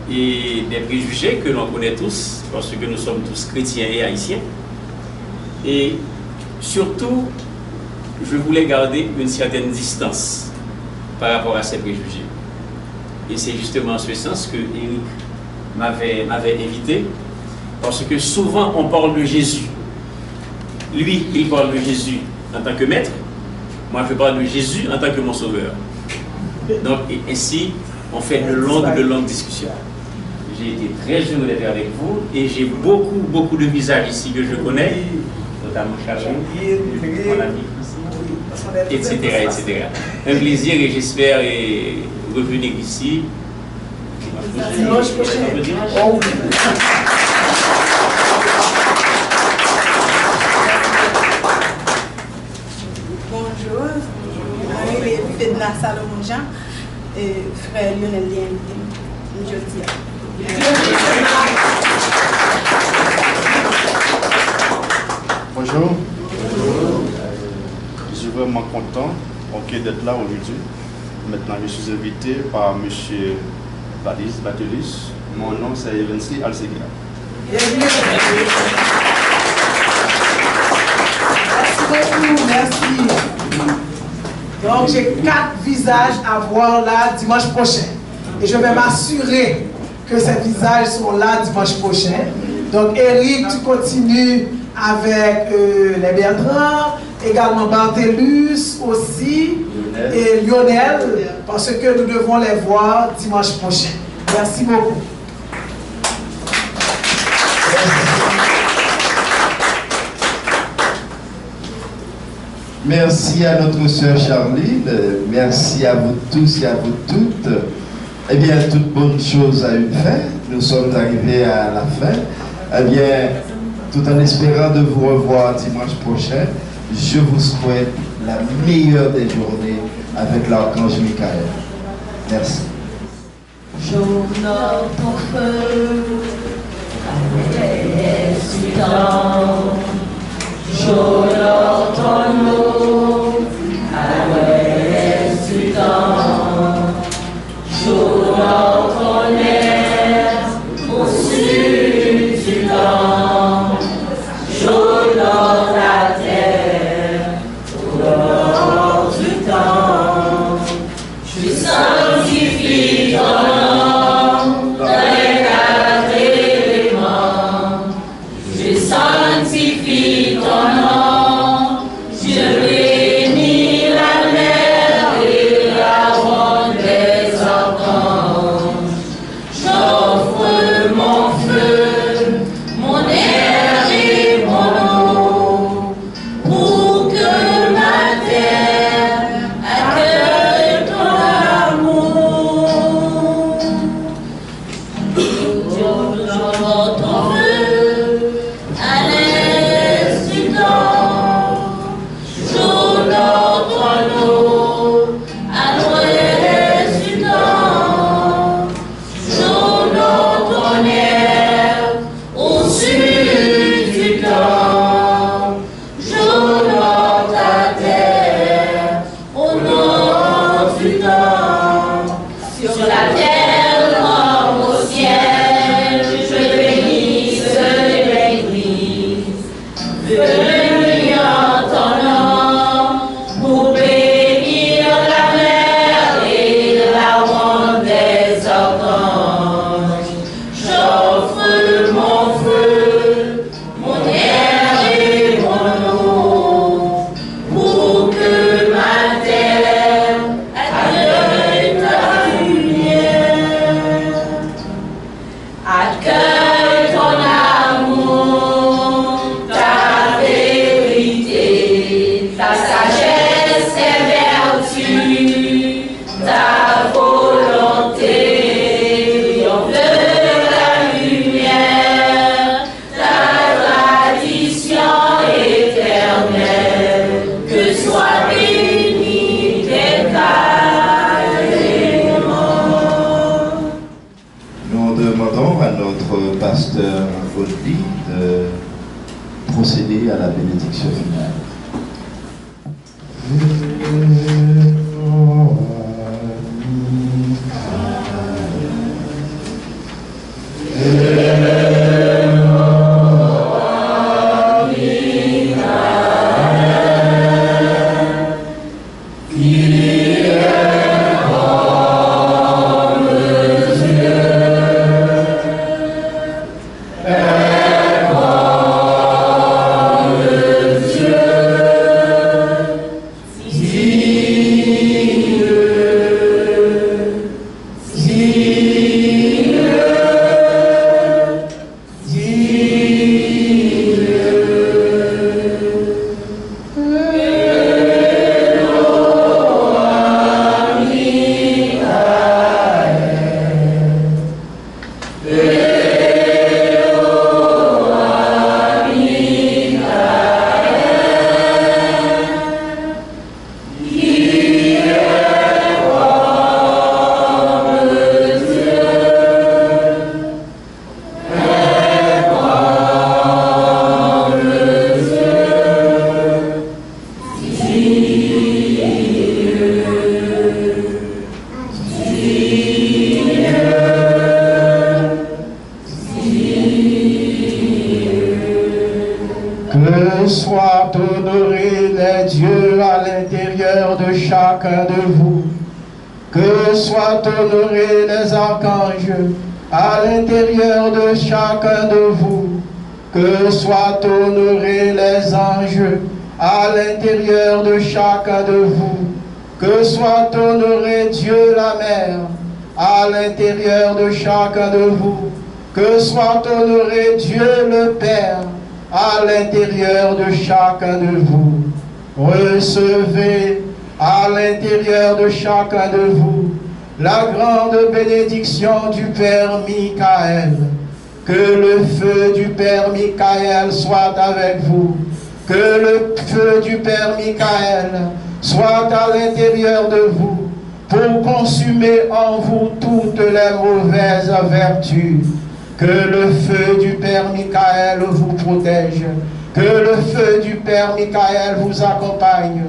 Et des préjugés que l'on connaît tous, parce que nous sommes tous chrétiens et haïtiens. Et surtout, je voulais garder une certaine distance par rapport à ces préjugés. Et c'est justement en ce sens que Eric m'avait invité, parce que souvent on parle de Jésus. Lui, il parle de Jésus en tant que maître, moi je parle de Jésus en tant que mon sauveur. Donc ainsi, on fait de longues discussions. J'ai été très heureux d'être avec vous et j'ai beaucoup de visages ici que je connais, notamment Charles, mon ami, etc. Un plaisir et j'espère revenir ici. Dimanche prochain. Bonjour. Je suis Salomon Jean et frère Lionel Dien. je dis. Bonjour. Je suis vraiment content d'être là aujourd'hui. Maintenant, je suis invité par M. Batelus. Mon nom, c'est Evensley Alsegira. Merci beaucoup, merci. Donc, j'ai 4 visages à voir là dimanche prochain. Et je vais m'assurer que ces visages sont là dimanche prochain. Donc, Eric, tu continues avec les Bertrand, également Barthelus aussi, et Lionel, parce que nous devons les voir dimanche prochain. Merci beaucoup. Merci à notre sœur Charline, merci à vous tous et à vous toutes. Eh bien, toute bonne chose a une fin. Nous sommes arrivés à la fin. Eh bien, tout en espérant de vous revoir dimanche prochain, je vous souhaite la meilleure des journées avec l'archange Michael. Merci. J'honore ton feu avec les sultans. J'honore ton eau avec les sultans. J'honore ton air au sud du temps. J'honore la terre au nord du temps. Je sanctifie ton nom dans les 4 éléments. Je sanctifie ton nom. Je bénis la mer et la ronde des archanges. J'offre mon feu, mon air et mon eau, pour que ma terre accueille ton amour. J'honore ton feu à l'est du temps. J'honore ton eau à l'ouest du temps. J'honore ton air au sud du temps. J'honore ta terre au nord du temps. Sur la terre comme au ciel, je bénisse l'Église. Venir en ton nom pour bénir la mer et la ronde des archanges. J'offre mon feu, mon air et mon eau, pour que ma terre accueille ta lumière. Accueille ton amour, ta vérité, ta sagesse et vertu, ta volonté, triomphe de la lumière, ta tradition éternelle, que soit béni tes carréments. Nous demandons à notre pasteur Audley de procéder à la bénédiction finale. Dieu, Que soient honorés les dieux à l'intérieur de chacun de vous. Que soient honorés les archanges à l'intérieur de chacun de vous. Que soient honorés les anges à l'intérieur de chacun de vous. Que soit honoré Dieu la Mère à l'intérieur de chacun de vous. Que soit honoré Dieu le Père à l'intérieur de chacun de vous. Recevez à l'intérieur de chacun de vous la grande bénédiction du Père Michael. Que le feu du Père Michael soit avec vous. Que le feu du Père Michael soit à l'intérieur de vous pour consumer en vous toutes les mauvaises vertus. Que le feu du Père Michael vous protège. Que le feu du Père Michael vous accompagne.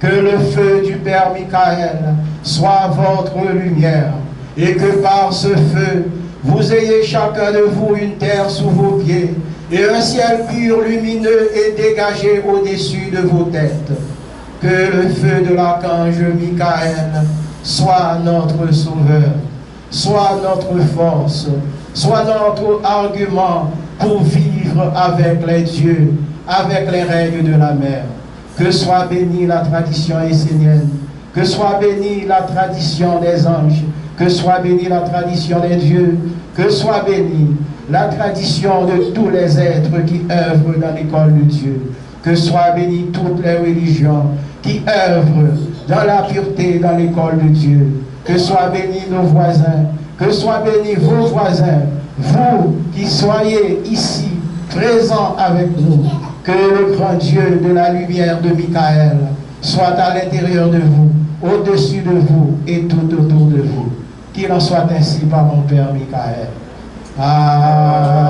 Que le feu du Père Michael soit votre lumière. Et que par ce feu, vous ayez chacun de vous une terre sous vos pieds et un ciel pur, lumineux et dégagé au-dessus de vos têtes. Que le feu de l'archange Michael soit notre sauveur, soit notre force, soit notre argument pour vivre avec les dieux, avec les règnes de la mer. Que soit bénie la tradition essénienne, que soit bénie la tradition des anges, que soit bénie la tradition des dieux, que soit bénie la tradition de tous les êtres qui œuvrent dans l'école de Dieu. Que soit bénie toutes les religions qui œuvrent dans la pureté dans l'école de Dieu. Que soient bénis nos voisins, que soient bénis vos voisins, vous qui soyez ici présents avec nous. Que le grand Dieu de la lumière de Michael soit à l'intérieur de vous, au-dessus de vous et tout autour de vous. Qu'il en soit ainsi par mon Père Michael. Amen.